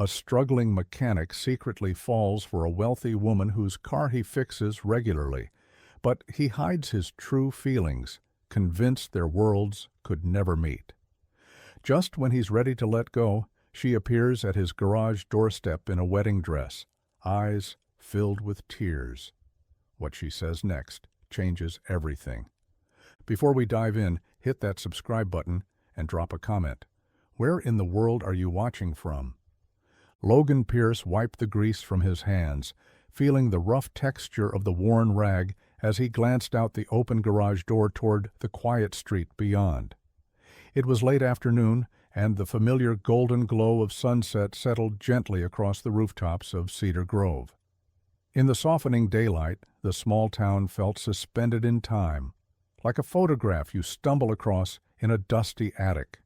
A struggling mechanic secretly falls for a wealthy woman whose car he fixes regularly, but he hides his true feelings, convinced their worlds could never meet. Just when he's ready to let go, she appears at his garage doorstep in a wedding dress, eyes filled with tears. What she says next changes everything. Before we dive in, hit that subscribe button and drop a comment. Where in the world are you watching from? Logan Pierce wiped the grease from his hands, feeling the rough texture of the worn rag as he glanced out the open garage door toward the quiet street beyond. It was late afternoon, and the familiar golden glow of sunset settled gently across the rooftops of Cedar Grove. In the softening daylight, the small town felt suspended in time, like a photograph you stumble across in a dusty attic.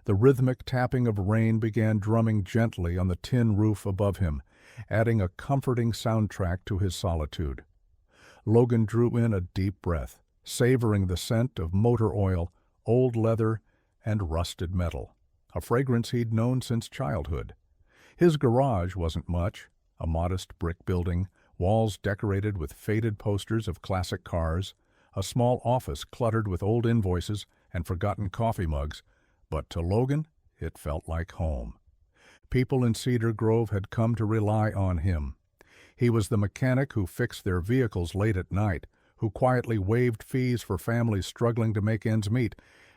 The rhythmic tapping of rain began drumming gently on the tin roof above him, adding a comforting soundtrack to his solitude. Logan drew in a deep breath, savoring the scent of motor oil, old leather, and rusted metal, a fragrance he'd known since childhood. His garage wasn't much, a modest brick building, walls decorated with faded posters of classic cars, a small office cluttered with old invoices and forgotten coffee mugs, but to Logan, it felt like home. People in Cedar Grove had come to rely on him. He was the mechanic who fixed their vehicles late at night, who quietly waived fees for families struggling to make ends meet,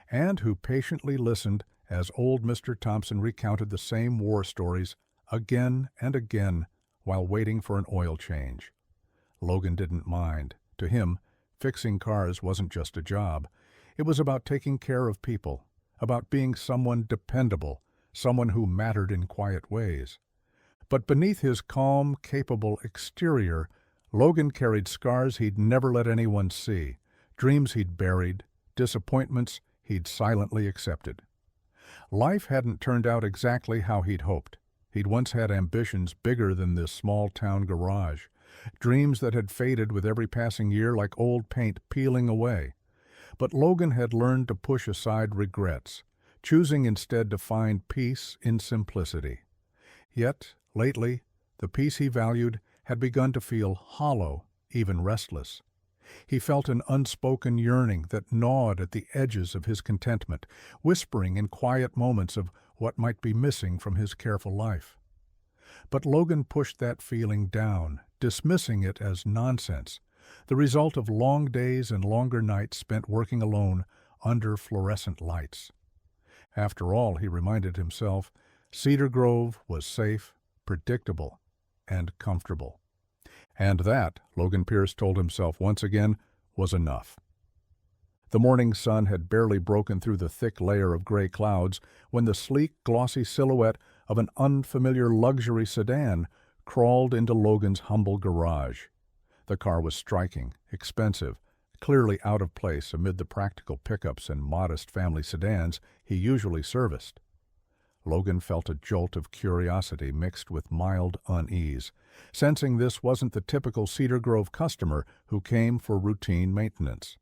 and who patiently listened as old Mr. Thompson recounted the same war stories again and again while waiting for an oil change. Logan didn't mind. To him, fixing cars wasn't just a job. It was about taking care of people, about being someone dependable, someone who mattered in quiet ways. But beneath his calm, capable exterior, Logan carried scars he'd never let anyone see, dreams he'd buried, disappointments he'd silently accepted. Life hadn't turned out exactly how he'd hoped. He'd once had ambitions bigger than this small-town garage, dreams that had faded with every passing year like old paint peeling away. But Logan had learned to push aside regrets, choosing instead to find peace in simplicity. Yet, lately, the peace he valued had begun to feel hollow, even restless. He felt an unspoken yearning that gnawed at the edges of his contentment, whispering in quiet moments of what might be missing from his careful life. But Logan pushed that feeling down, dismissing it as nonsense, the result of long days and longer nights spent working alone under fluorescent lights. After all, he reminded himself, Cedar Grove was safe, predictable, and comfortable. And that, Logan Pierce told himself once again, was enough. The morning sun had barely broken through the thick layer of gray clouds when the sleek, glossy silhouette of an unfamiliar luxury sedan crawled into Logan's humble garage. The car was striking, expensive, clearly out of place amid the practical pickups and modest family sedans he usually serviced. Logan felt a jolt of curiosity mixed with mild unease, sensing this wasn't the typical Cedar Grove customer who came for routine maintenance.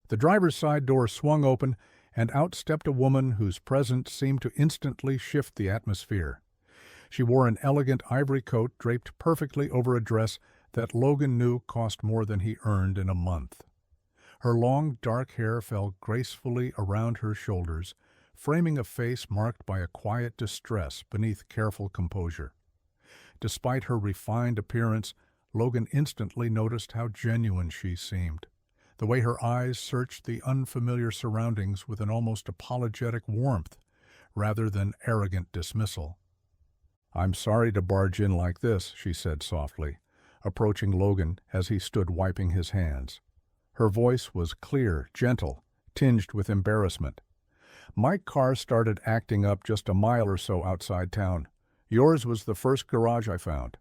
The driver's side door swung open, and out stepped a woman whose presence seemed to instantly shift the atmosphere. She wore an elegant ivory coat draped perfectly over a dress that Logan knew cost more than he earned in a month. Her long, dark hair fell gracefully around her shoulders, framing a face marked by a quiet distress beneath careful composure. Despite her refined appearance, Logan instantly noticed how genuine she seemed, the way her eyes searched the unfamiliar surroundings with an almost apologetic warmth, rather than arrogant dismissal. "I'm sorry to barge in like this," she said softly, approaching Logan as he stood wiping his hands. Her voice was clear, gentle, tinged with embarrassment. "My car started acting up just a mile or so outside town. Yours was the first garage I found."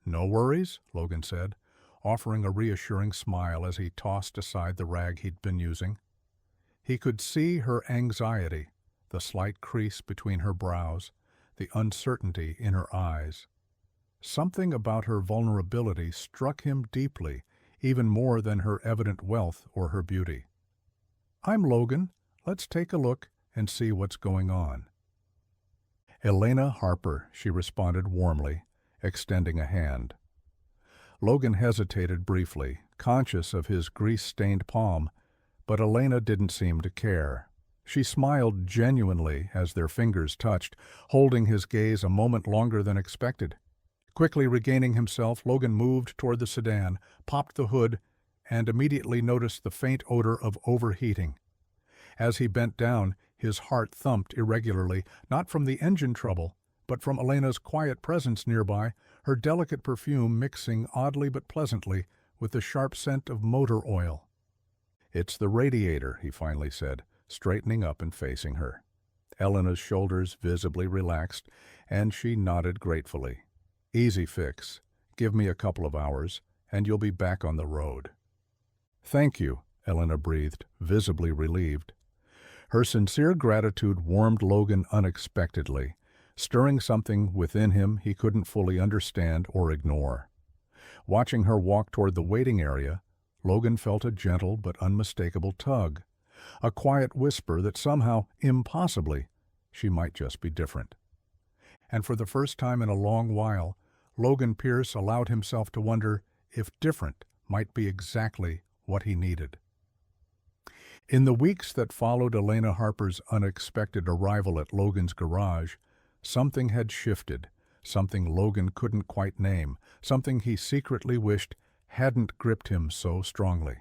"No worries," Logan said, offering a reassuring smile as he tossed aside the rag he'd been using. He could see her anxiety, the slight crease between her brows, the uncertainty in her eyes. Something about her vulnerability struck him deeply, even more than her evident wealth or her beauty. "I'm Logan. Let's take a look and see what's going on." "Elena Harper," she responded warmly, extending a hand. Logan hesitated briefly, conscious of his grease-stained palm, but Elena didn't seem to care. She smiled genuinely as their fingers touched, holding his gaze a moment longer than expected. Quickly regaining himself, Logan moved toward the sedan, popped the hood, and immediately noticed the faint odor of overheating. As he bent down, his heart thumped irregularly, not from the engine trouble, but from Elena's quiet presence nearby, her delicate perfume mixing oddly but pleasantly with the sharp scent of motor oil. "It's the radiator," he finally said, straightening up and facing her. Elena's shoulders visibly relaxed, and she nodded gratefully. "Easy fix. Give me a couple of hours, and you'll be back on the road." "Thank you," Elena breathed, visibly relieved. Her sincere gratitude warmed Logan unexpectedly, stirring something within him he couldn't fully understand or ignore. Watching her walk toward the waiting area, Logan felt a gentle but unmistakable tug, a quiet whisper that somehow, impossibly, she might just be different. And for the first time in a long while, Logan Pierce allowed himself to wonder if different might be exactly what he needed. In the weeks that followed Elena Harper's unexpected arrival at Logan's garage, something had shifted, something Logan couldn't quite name, something he secretly wished hadn't gripped him so strongly.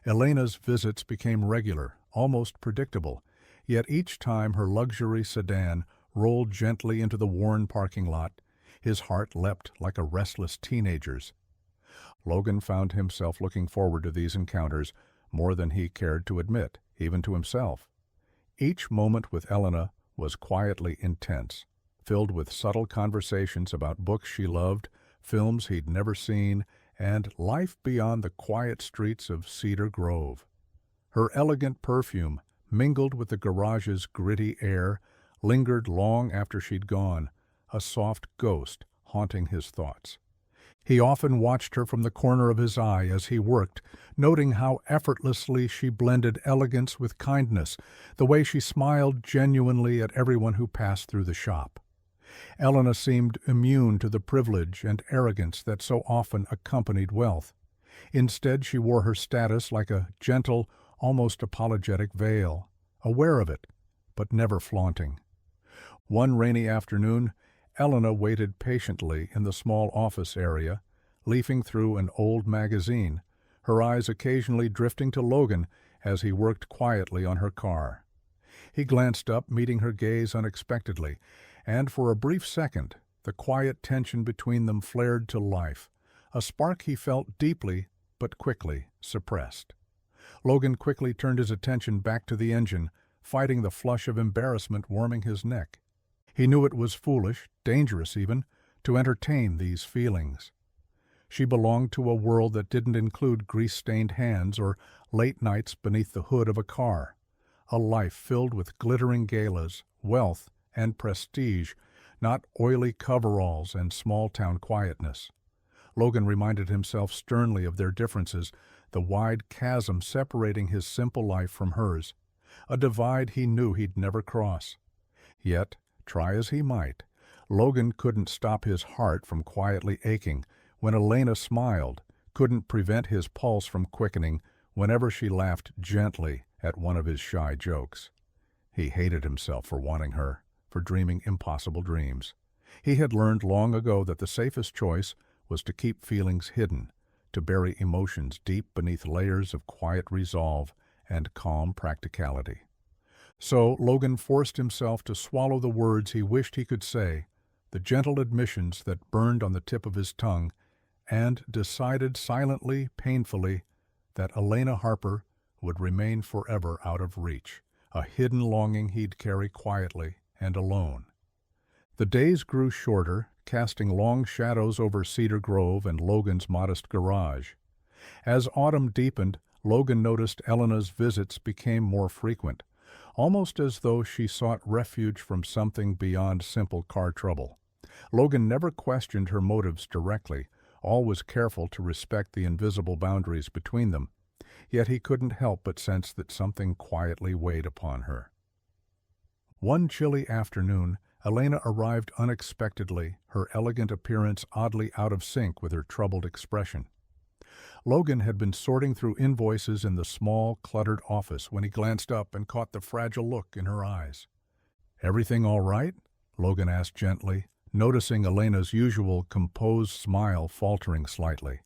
Elena's visits became regular, almost predictable, yet each time her luxury sedan rolled gently into the worn parking lot, his heart leapt like a restless teenager's. Logan found himself looking forward to these encounters more than he cared to admit, even to himself. Each moment with Elena was quietly intense, filled with subtle conversations about books she loved, films he'd never seen, and life beyond the quiet streets of Cedar Grove. Her elegant perfume, mingled with the garage's gritty air, lingered long after she'd gone, a soft ghost haunting his thoughts. He often watched her from the corner of his eye as he worked, noting how effortlessly she blended elegance with kindness, the way she smiled genuinely at everyone who passed through the shop. Elena seemed immune to the privilege and arrogance that so often accompanied wealth. Instead, she wore her status like a gentle, almost apologetic veil, aware of it, but never flaunting. One rainy afternoon, Elena waited patiently in the small office area, leafing through an old magazine, her eyes occasionally drifting to Logan as he worked quietly on her car. He glanced up, meeting her gaze unexpectedly, and for a brief second, the quiet tension between them flared to life, a spark he felt deeply but quickly suppressed. Logan quickly turned his attention back to the engine, fighting the flush of embarrassment warming his neck. He knew it was foolish, dangerous even, to entertain these feelings. She belonged to a world that didn't include grease-stained hands or late nights beneath the hood of a car, a life filled with glittering galas, wealth, and prestige, not oily coveralls and small-town quietness. Logan reminded himself sternly of their differences, the wide chasm separating his simple life from hers, a divide he knew he'd never cross. Yet, try as he might, Logan couldn't stop his heart from quietly aching when Elena smiled, couldn't prevent his pulse from quickening whenever she laughed gently at one of his shy jokes. He hated himself for wanting her, for dreaming impossible dreams. He had learned long ago that the safest choice was to keep feelings hidden, to bury emotions deep beneath layers of quiet resolve and calm practicality. So Logan forced himself to swallow the words he wished he could say, the gentle admissions that burned on the tip of his tongue, and decided silently, painfully, that Elena Harper would remain forever out of reach, a hidden longing he'd carry quietly and alone. The days grew shorter, casting long shadows over Cedar Grove and Logan's modest garage. As autumn deepened, Logan noticed Elena's visits became more frequent, almost as though she sought refuge from something beyond simple car trouble. Logan never questioned her motives directly, always careful to respect the invisible boundaries between them, yet he couldn't help but sense that something quietly weighed upon her. One chilly afternoon, Elena arrived unexpectedly, her elegant appearance oddly out of sync with her troubled expression. Logan had been sorting through invoices in the small, cluttered office when he glanced up and caught the fragile look in her eyes. "Everything all right?" Logan asked gently, noticing Elena's usual composed smile faltering slightly.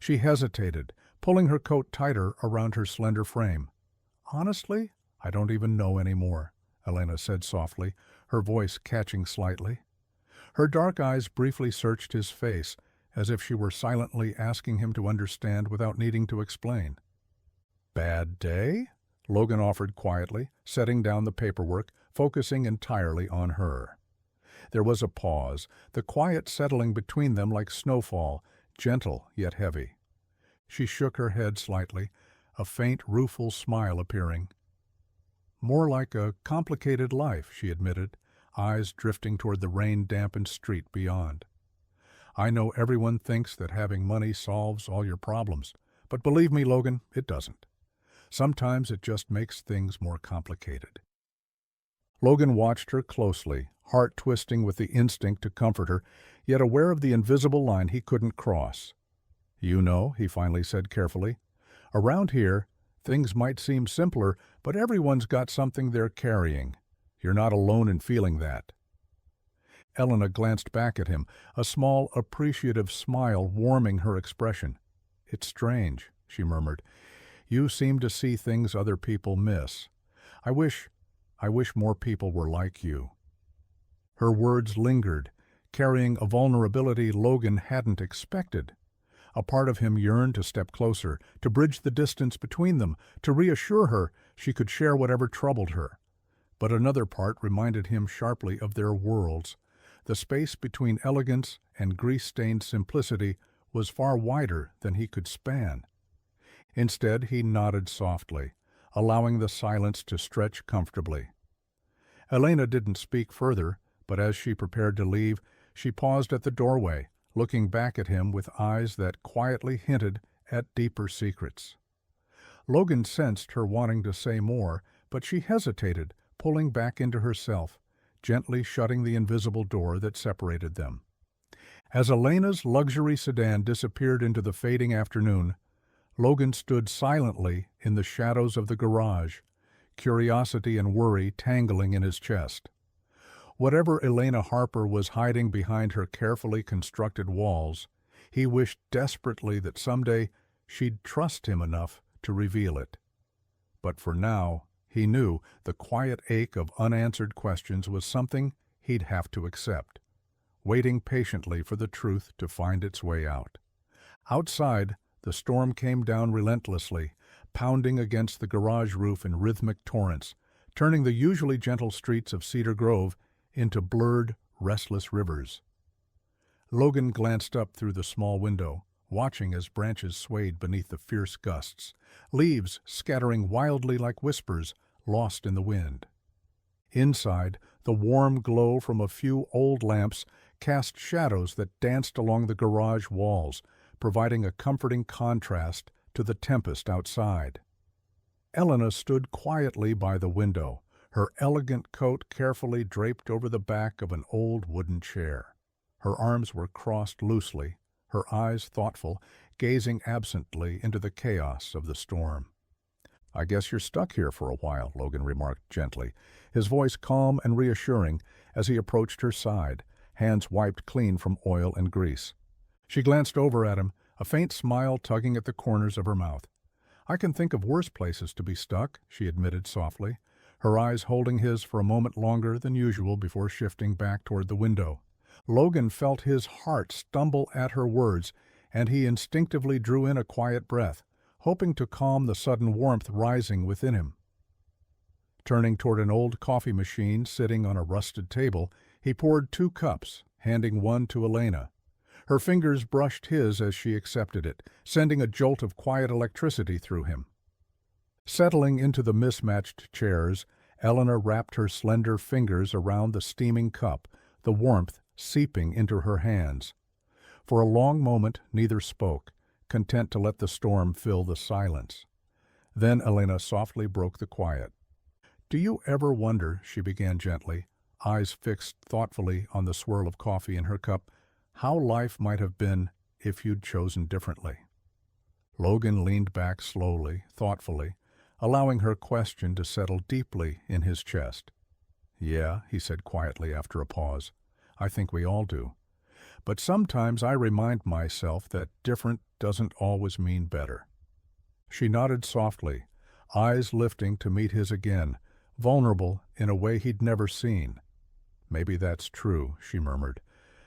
She hesitated, pulling her coat tighter around her slender frame. "Honestly, I don't even know anymore," Elena said softly, her voice catching slightly. Her dark eyes briefly searched his face, as if she were silently asking him to understand without needing to explain. "Bad day?" Logan offered quietly, setting down the paperwork, focusing entirely on her. There was a pause, the quiet settling between them like snowfall, gentle yet heavy. She shook her head slightly, a faint, rueful smile appearing. "More like a complicated life," she admitted, eyes drifting toward the rain-dampened street beyond. "I know everyone thinks that having money solves all your problems, but believe me, Logan, it doesn't. Sometimes it just makes things more complicated." Logan watched her closely, heart twisting with the instinct to comfort her, yet aware of the invisible line he couldn't cross. "You know," he finally said carefully, "around here, things might seem simpler, but everyone's got something they're carrying. You're not alone in feeling that." Elena glanced back at him, a small, appreciative smile warming her expression. "It's strange," she murmured. "You seem to see things other people miss. I wish more people were like you." Her words lingered, carrying a vulnerability Logan hadn't expected. A part of him yearned to step closer, to bridge the distance between them, to reassure her she could share whatever troubled her. But another part reminded him sharply of their worlds. The space between elegance and grease-stained simplicity was far wider than he could span. Instead, he nodded softly, allowing the silence to stretch comfortably. Elena didn't speak further, but as she prepared to leave, she paused at the doorway, looking back at him with eyes that quietly hinted at deeper secrets. Logan sensed her wanting to say more, but she hesitated, pulling back into herself, gently shutting the invisible door that separated them. As Elena's luxury sedan disappeared into the fading afternoon, Logan stood silently in the shadows of the garage, curiosity and worry tangling in his chest. Whatever Elena Harper was hiding behind her carefully constructed walls, he wished desperately that someday she'd trust him enough to reveal it. But for now, he knew the quiet ache of unanswered questions was something he'd have to accept, waiting patiently for the truth to find its way out. Outside, the storm came down relentlessly, pounding against the garage roof in rhythmic torrents, turning the usually gentle streets of Cedar Grove into blurred, restless rivers. Logan glanced up through the small window, watching as branches swayed beneath the fierce gusts, leaves scattering wildly like whispers lost in the wind. Inside, the warm glow from a few old lamps cast shadows that danced along the garage walls, providing a comforting contrast to the tempest outside. Elena stood quietly by the window, her elegant coat carefully draped over the back of an old wooden chair. Her arms were crossed loosely, her eyes thoughtful, gazing absently into the chaos of the storm. "I guess you're stuck here for a while," Logan remarked gently, his voice calm and reassuring as he approached her side, hands wiped clean from oil and grease. She glanced over at him, a faint smile tugging at the corners of her mouth. "I can think of worse places to be stuck," she admitted softly, her eyes holding his for a moment longer than usual before shifting back toward the window. Logan felt his heart stumble at her words, and he instinctively drew in a quiet breath, hoping to calm the sudden warmth rising within him. Turning toward an old coffee machine sitting on a rusted table, he poured 2 cups, handing one to Elena. Her fingers brushed his as she accepted it, sending a jolt of quiet electricity through him. Settling into the mismatched chairs, Elena wrapped her slender fingers around the steaming cup, the warmth seeping into her hands. For a long moment neither spoke, content to let the storm fill the silence. Then Elena softly broke the quiet. "Do you ever wonder," she began gently, eyes fixed thoughtfully on the swirl of coffee in her cup, how life might have been if you'd chosen differently. Logan leaned back slowly, thoughtfully, allowing her question to settle deeply in his chest. "Yeah," he said quietly after a pause, "I think we all do. But sometimes I remind myself that different doesn't always mean better." She nodded softly, eyes lifting to meet his again, vulnerable in a way he'd never seen. "Maybe that's true," she murmured,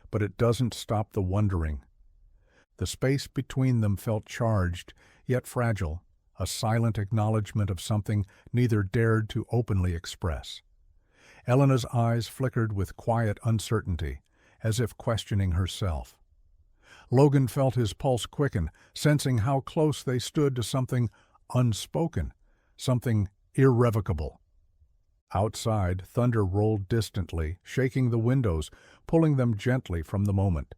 "but it doesn't stop the wondering." The space between them felt charged, yet fragile, a silent acknowledgement of something neither dared to openly express. Elena's eyes flickered with quiet uncertainty, as if questioning herself. Logan felt his pulse quicken, sensing how close they stood to something unspoken, something irrevocable. Outside, thunder rolled distantly, shaking the windows, pulling them gently from the moment.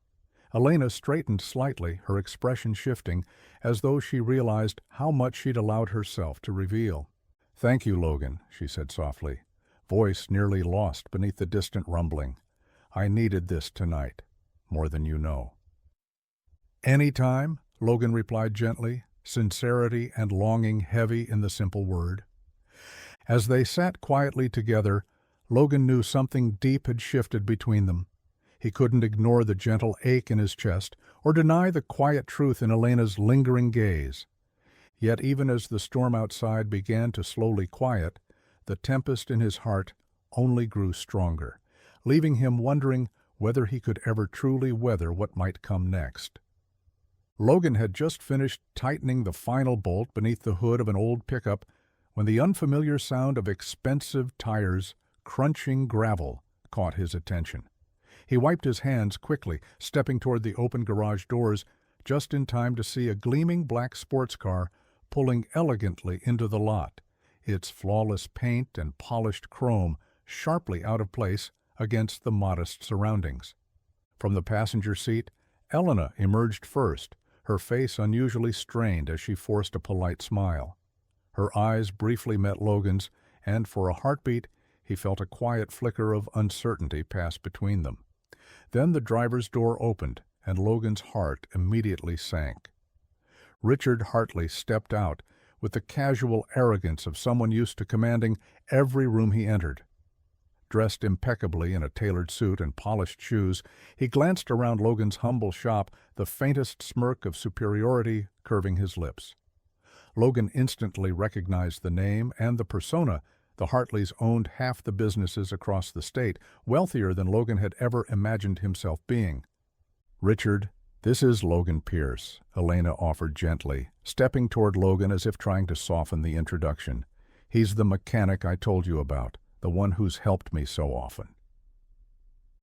Elena straightened slightly, her expression shifting, as though she realized how much she'd allowed herself to reveal. "Thank you, Logan," she said softly, voice nearly lost beneath the distant rumbling. "I needed this tonight, more than you know." "Any time," Logan replied gently, sincerity and longing heavy in the simple word. As they sat quietly together, Logan knew something deep had shifted between them. He couldn't ignore the gentle ache in his chest or deny the quiet truth in Elena's lingering gaze. Yet even as the storm outside began to slowly quiet, the tempest in his heart only grew stronger, leaving him wondering whether he could ever truly weather what might come next. Logan had just finished tightening the final bolt beneath the hood of an old pickup when the unfamiliar sound of expensive tires crunching gravel caught his attention. He wiped his hands quickly, stepping toward the open garage doors, just in time to see a gleaming black sports car pulling elegantly into the lot, its flawless paint and polished chrome sharply out of place against the modest surroundings. From the passenger seat, Elena emerged first, her face unusually strained as she forced a polite smile. Her eyes briefly met Logan's, and for a heartbeat he felt a quiet flicker of uncertainty pass between them. Then the driver's door opened, and Logan's heart immediately sank. Richard Hartley stepped out with the casual arrogance of someone used to commanding every room he entered. Dressed impeccably in a tailored suit and polished shoes, he glanced around Logan's humble shop, the faintest smirk of superiority curving his lips. Logan instantly recognized the name and the persona. The Hartleys owned half the businesses across the state, wealthier than Logan had ever imagined himself being. "Richard, this is Logan Pierce," Elena offered gently, stepping toward Logan as if trying to soften the introduction. "He's the mechanic I told you about, the one who's helped me so often."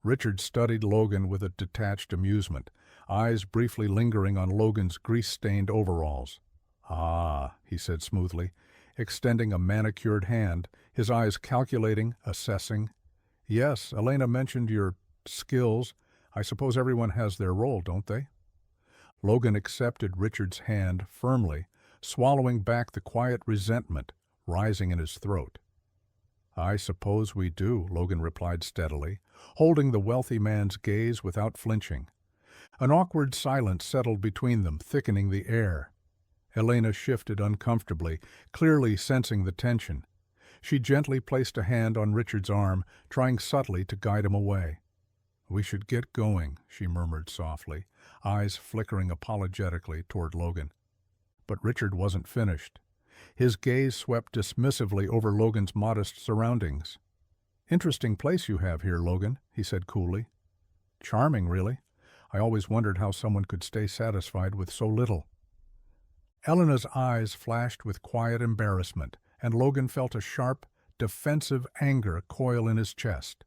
Richard studied Logan with a detached amusement, eyes briefly lingering on Logan's grease-stained overalls. "Ah," he said smoothly, extending a manicured hand, his eyes calculating, assessing. "Yes, Elena mentioned your skills. I suppose everyone has their role, don't they?" Logan accepted Richard's hand firmly, swallowing back the quiet resentment rising in his throat. "I suppose we do," Logan replied steadily, holding the wealthy man's gaze without flinching. An awkward silence settled between them, thickening the air. Elena shifted uncomfortably, clearly sensing the tension. She gently placed a hand on Richard's arm, trying subtly to guide him away. "We should get going," she murmured softly, eyes flickering apologetically toward Logan. But Richard wasn't finished. His gaze swept dismissively over Logan's modest surroundings. "Interesting place you have here, Logan," he said coolly. "Charming, really. I always wondered how someone could stay satisfied with so little." Elena's eyes flashed with quiet embarrassment, and Logan felt a sharp, defensive anger coil in his chest.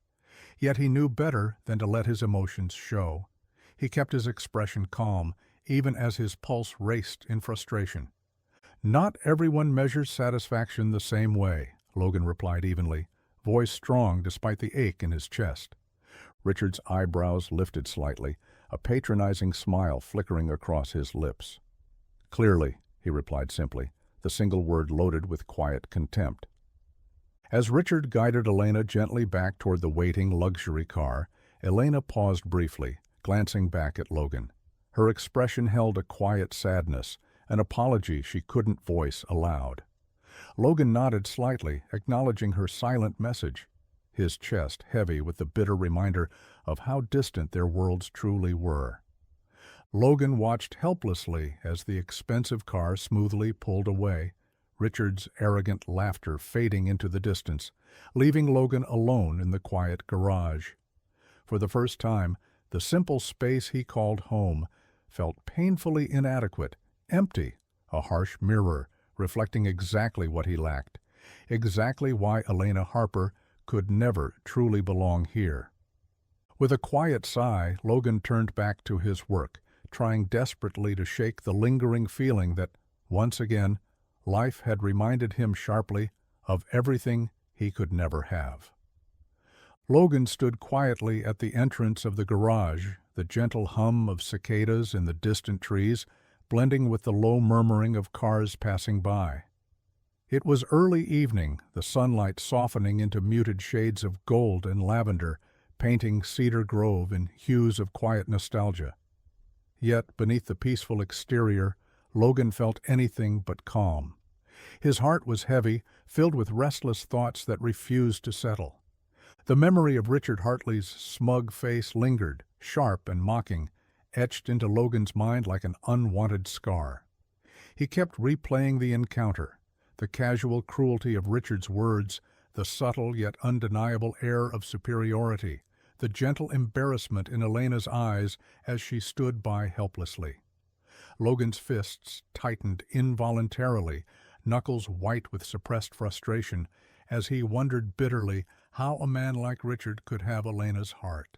Yet he knew better than to let his emotions show. He kept his expression calm, even as his pulse raced in frustration. "Not everyone measures satisfaction the same way," Logan replied evenly, voice strong despite the ache in his chest. Richard's eyebrows lifted slightly, a patronizing smile flickering across his lips. "Clearly," he replied simply, the single word loaded with quiet contempt. As Richard guided Elena gently back toward the waiting luxury car, Elena paused briefly, glancing back at Logan. Her expression held a quiet sadness, an apology she couldn't voice aloud. Logan nodded slightly, acknowledging her silent message, his chest heavy with the bitter reminder of how distant their worlds truly were. Logan watched helplessly as the expensive car smoothly pulled away, Richard's arrogant laughter fading into the distance, leaving Logan alone in the quiet garage. For the first time, the simple space he called home felt painfully inadequate, empty, a harsh mirror reflecting exactly what he lacked, exactly why Elena Harper could never truly belong here. With a quiet sigh, Logan turned back to his work, trying desperately to shake the lingering feeling that, once again, life had reminded him sharply of everything he could never have. Logan stood quietly at the entrance of the garage, the gentle hum of cicadas in the distant trees blending with the low murmuring of cars passing by. It was early evening, the sunlight softening into muted shades of gold and lavender, painting Cedar Grove in hues of quiet nostalgia. Yet, beneath the peaceful exterior, Logan felt anything but calm. His heart was heavy, filled with restless thoughts that refused to settle. The memory of Richard Hartley's smug face lingered, sharp and mocking, etched into Logan's mind like an unwanted scar. He kept replaying the encounter, the casual cruelty of Richard's words, the subtle yet undeniable air of superiority, the gentle embarrassment in Elena's eyes as she stood by helplessly. Logan's fists tightened involuntarily, knuckles white with suppressed frustration, as he wondered bitterly how a man like Richard could have Elena's heart.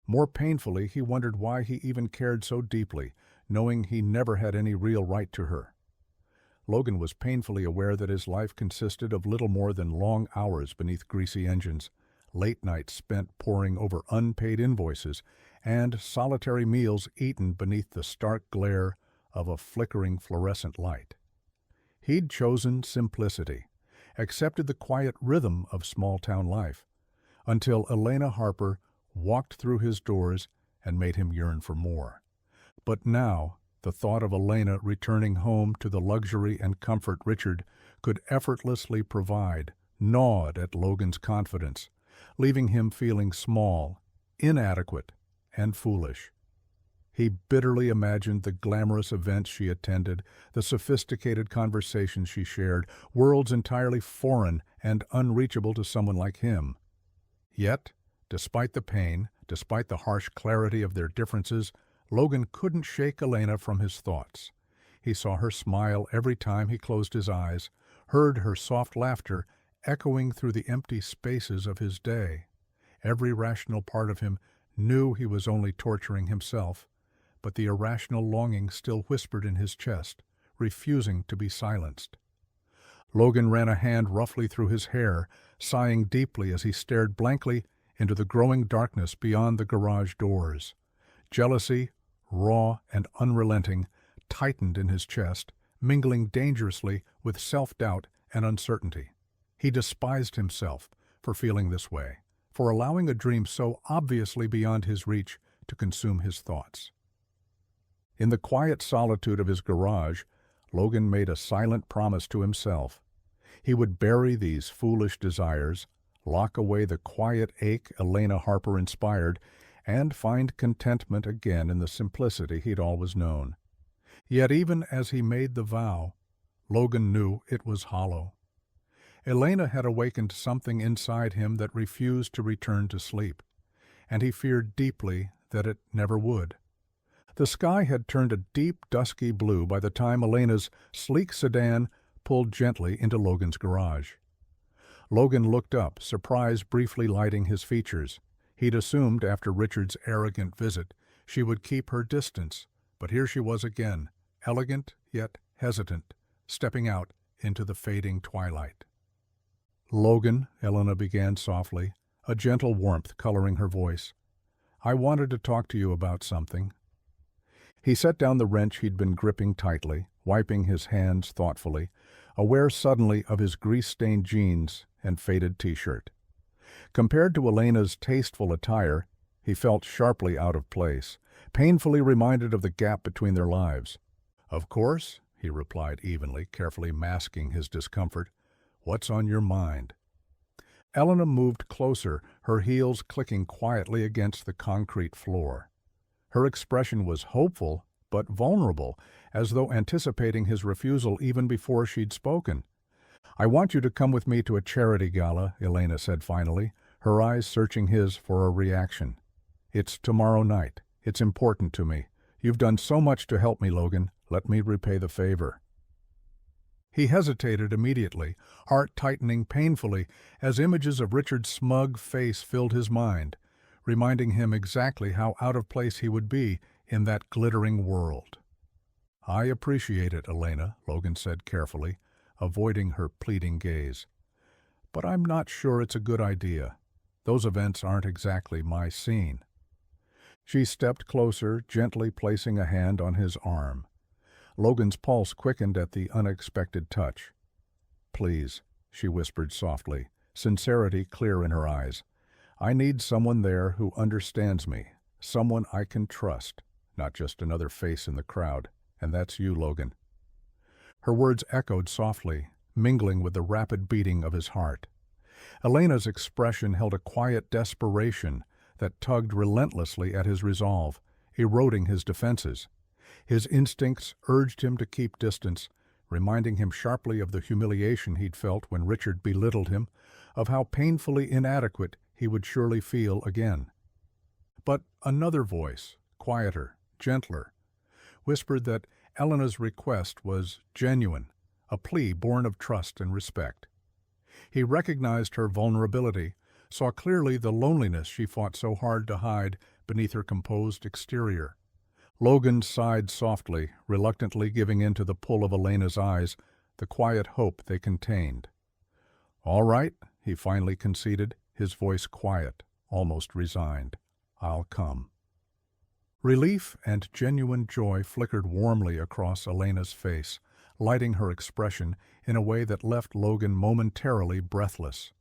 More painfully, he wondered why he even cared so deeply, knowing he never had any real right to her. Logan was painfully aware that his life consisted of little more than long hours beneath greasy engines, late nights spent poring over unpaid invoices, and solitary meals eaten beneath the stark glare of a flickering fluorescent light. He'd chosen simplicity, accepted the quiet rhythm of small-town life, until Elena Harper walked through his doors and made him yearn for more. But now, the thought of Elena returning home to the luxury and comfort Richard could effortlessly provide gnawed at Logan's confidence, leaving him feeling small, inadequate, and foolish. He bitterly imagined the glamorous events she attended, the sophisticated conversations she shared, worlds entirely foreign and unreachable to someone like him. Yet, despite the pain, despite the harsh clarity of their differences, Logan couldn't shake Elena from his thoughts. He saw her smile every time he closed his eyes, heard her soft laughter echoing through the empty spaces of his day. Every rational part of him knew he was only torturing himself, but the irrational longing still whispered in his chest, refusing to be silenced. Logan ran a hand roughly through his hair, sighing deeply as he stared blankly into the growing darkness beyond the garage doors. Jealousy, raw and unrelenting, tightened in his chest, mingling dangerously with self-doubt and uncertainty. He despised himself for feeling this way, for allowing a dream so obviously beyond his reach to consume his thoughts. In the quiet solitude of his garage, Logan made a silent promise to himself. He would bury these foolish desires, lock away the quiet ache Elena Harper inspired, and find contentment again in the simplicity he'd always known. Yet even as he made the vow, Logan knew it was hollow. Elena had awakened something inside him that refused to return to sleep, and he feared deeply that it never would. The sky had turned a deep, dusky blue by the time Elena's sleek sedan pulled gently into Logan's garage. Logan looked up, surprise briefly lighting his features. He'd assumed after Richard's arrogant visit she would keep her distance, but here she was again, elegant yet hesitant, stepping out into the fading twilight. "Logan," Elena began softly, a gentle warmth coloring her voice, "I wanted to talk to you about something." He set down the wrench he'd been gripping tightly, wiping his hands thoughtfully, aware suddenly of his grease-stained jeans and faded t-shirt. Compared to Elena's tasteful attire, he felt sharply out of place, painfully reminded of the gap between their lives. "Of course," he replied evenly, carefully masking his discomfort. "What's on your mind?" Elena moved closer, her heels clicking quietly against the concrete floor. Her expression was hopeful, but vulnerable, as though anticipating his refusal even before she'd spoken. "I want you to come with me to a charity gala," Elena said finally, her eyes searching his for a reaction. "It's tomorrow night. It's important to me. You've done so much to help me, Logan. Let me repay the favor." He hesitated immediately, heart tightening painfully as images of Richard's smug face filled his mind, reminding him exactly how out of place he would be in that glittering world. "I appreciate it, Elena," Logan said carefully, avoiding her pleading gaze. "But I'm not sure it's a good idea. Those events aren't exactly my scene." She stepped closer, gently placing a hand on his arm. Logan's pulse quickened at the unexpected touch. "Please," she whispered softly, sincerity clear in her eyes. "I need someone there who understands me, someone I can trust, not just another face in the crowd, and that's you, Logan." Her words echoed softly, mingling with the rapid beating of his heart. Elena's expression held a quiet desperation that tugged relentlessly at his resolve, eroding his defenses. His instincts urged him to keep distance, reminding him sharply of the humiliation he'd felt when Richard belittled him, of how painfully inadequate he would surely feel again. But another voice, quieter, gentler, whispered that Elena's request was genuine, a plea born of trust and respect. He recognized her vulnerability, saw clearly the loneliness she fought so hard to hide beneath her composed exterior. Logan sighed softly, reluctantly giving in to the pull of Elena's eyes, the quiet hope they contained. "All right," he finally conceded, his voice quiet, almost resigned. "I'll come." Relief and genuine joy flickered warmly across Elena's face, lighting her expression in a way that left Logan momentarily breathless.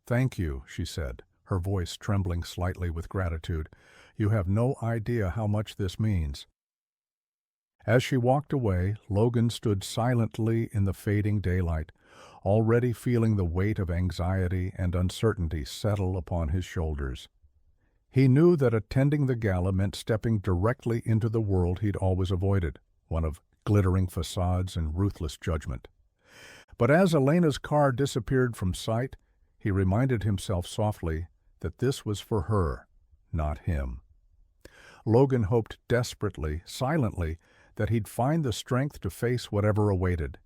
"Thank you," she said, her voice trembling slightly with gratitude. "You have no idea how much this means." As she walked away, Logan stood silently in the fading daylight, already feeling the weight of anxiety and uncertainty settle upon his shoulders. He knew that attending the gala meant stepping directly into the world he'd always avoided, one of glittering facades and ruthless judgment. But as Elena's car disappeared from sight, he reminded himself softly that this was for her, not him. Logan hoped desperately, silently, that he'd find the strength to face whatever awaited,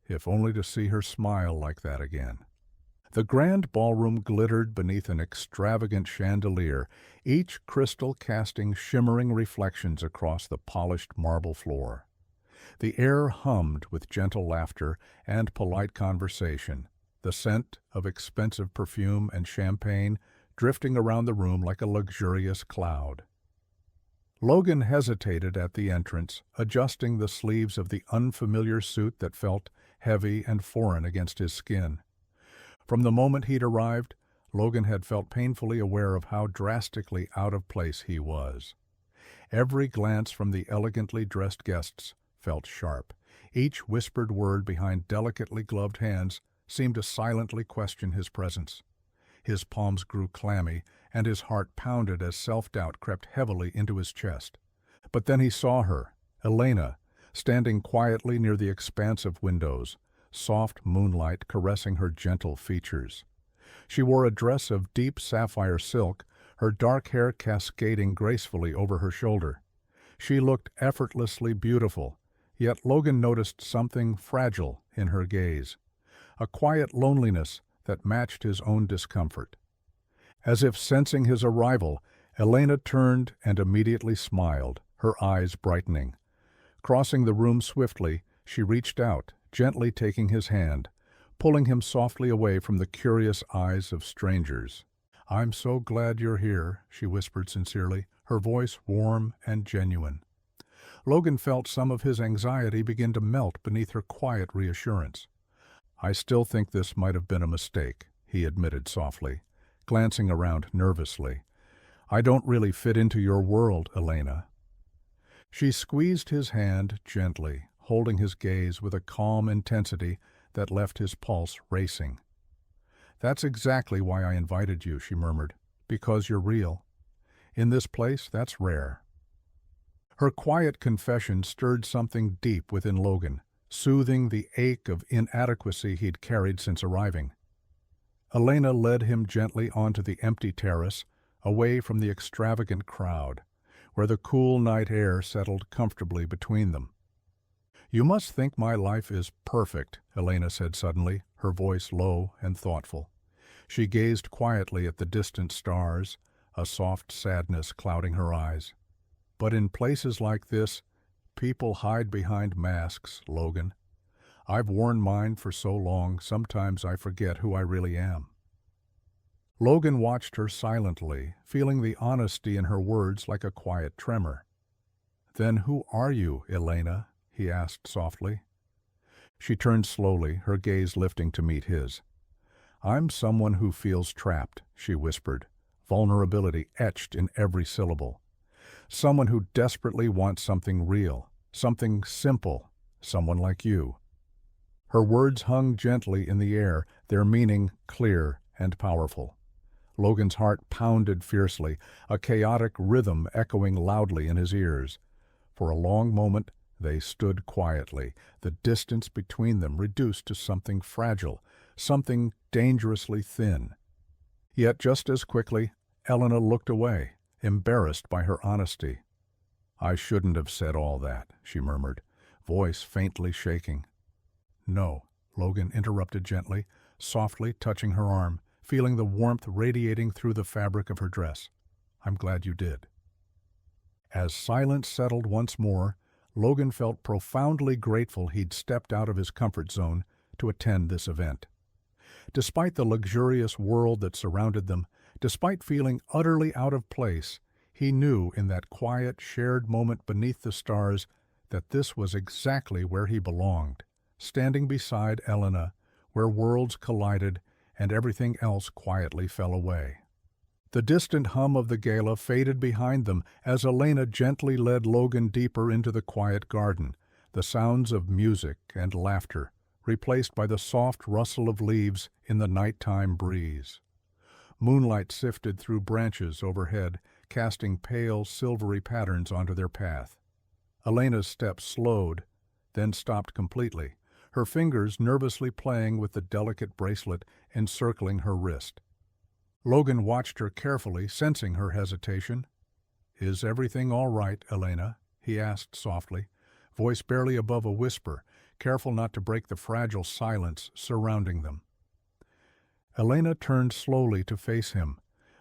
if only to see her smile like that again. The grand ballroom glittered beneath an extravagant chandelier, each crystal casting shimmering reflections across the polished marble floor. The air hummed with gentle laughter and polite conversation, the scent of expensive perfume and champagne drifting around the room like a luxurious cloud. Logan hesitated at the entrance, adjusting the sleeves of the unfamiliar suit that felt heavy and foreign against his skin. From the moment he'd arrived, Logan had felt painfully aware of how drastically out of place he was. Every glance from the elegantly dressed guests felt sharp. Each whispered word behind delicately gloved hands seemed to silently question his presence. His palms grew clammy, and his heart pounded as self-doubt crept heavily into his chest. But then he saw her, Elena, standing quietly near the expansive windows, soft moonlight caressing her gentle features. She wore a dress of deep sapphire silk, her dark hair cascading gracefully over her shoulder. She looked effortlessly beautiful, yet Logan noticed something fragile in her gaze, a quiet loneliness that matched his own discomfort. As if sensing his arrival, Elena turned and immediately smiled, her eyes brightening. Crossing the room swiftly, she reached out, gently taking his hand, pulling him softly away from the curious eyes of strangers. "I'm so glad you're here," she whispered sincerely, her voice warm and genuine. Logan felt some of his anxiety begin to melt beneath her quiet reassurance. "I still think this might have been a mistake," he admitted softly, glancing around nervously. "I don't really fit into your world, Elena." She squeezed his hand gently, holding his gaze with a calm intensity that left his pulse racing. "That's exactly why I invited you," she murmured. "Because you're real. In this place, that's rare." Her quiet confession stirred something deep within Logan, soothing the ache of inadequacy he'd carried since arriving. Elena led him gently onto the empty terrace, away from the extravagant crowd, where the cool night air settled comfortably between them. "You must think my life is perfect," Elena said suddenly, her voice low and thoughtful. She gazed quietly at the distant stars, a soft sadness clouding her eyes. "But in places like this, people hide behind masks, Logan. I've worn mine for so long, sometimes I forget who I really am." Logan watched her silently, feeling the honesty in her words like a quiet tremor. "Then who are you, Elena?" he asked softly. She turned slowly, her gaze lifting to meet his. "I'm someone who feels trapped," she whispered, vulnerability etched in every syllable. "Someone who desperately wants something real, something simple, someone like you." Her words hung gently in the air, their meaning clear and powerful. Logan's heart pounded fiercely, a chaotic rhythm echoing loudly in his ears. For a long moment they stood quietly, the distance between them reduced to something fragile, something dangerously thin. Yet just as quickly, Elena looked away, embarrassed by her honesty. "I shouldn't have said all that," she murmured, voice faintly shaking. "No," Logan interrupted gently, softly touching her arm, feeling the warmth radiating through the fabric of her dress. "I'm glad you did." As silence settled once more, Logan felt profoundly grateful he'd stepped out of his comfort zone to attend this event. Despite the luxurious world that surrounded them, despite feeling utterly out of place, he knew in that quiet, shared moment beneath the stars that this was exactly where he belonged, standing beside Elena, where worlds collided and everything else quietly fell away. The distant hum of the gala faded behind them as Elena gently led Logan deeper into the quiet garden, the sounds of music and laughter replaced by the soft rustle of leaves in the nighttime breeze. Moonlight sifted through branches overhead, casting pale, silvery patterns onto their path. Elena's steps slowed, then stopped completely, her fingers nervously playing with the delicate bracelet encircling her wrist. Logan watched her carefully, sensing her hesitation. "Is everything all right, Elena?" he asked softly, voice barely above a whisper, careful not to break the fragile silence surrounding them. Elena turned slowly to face him,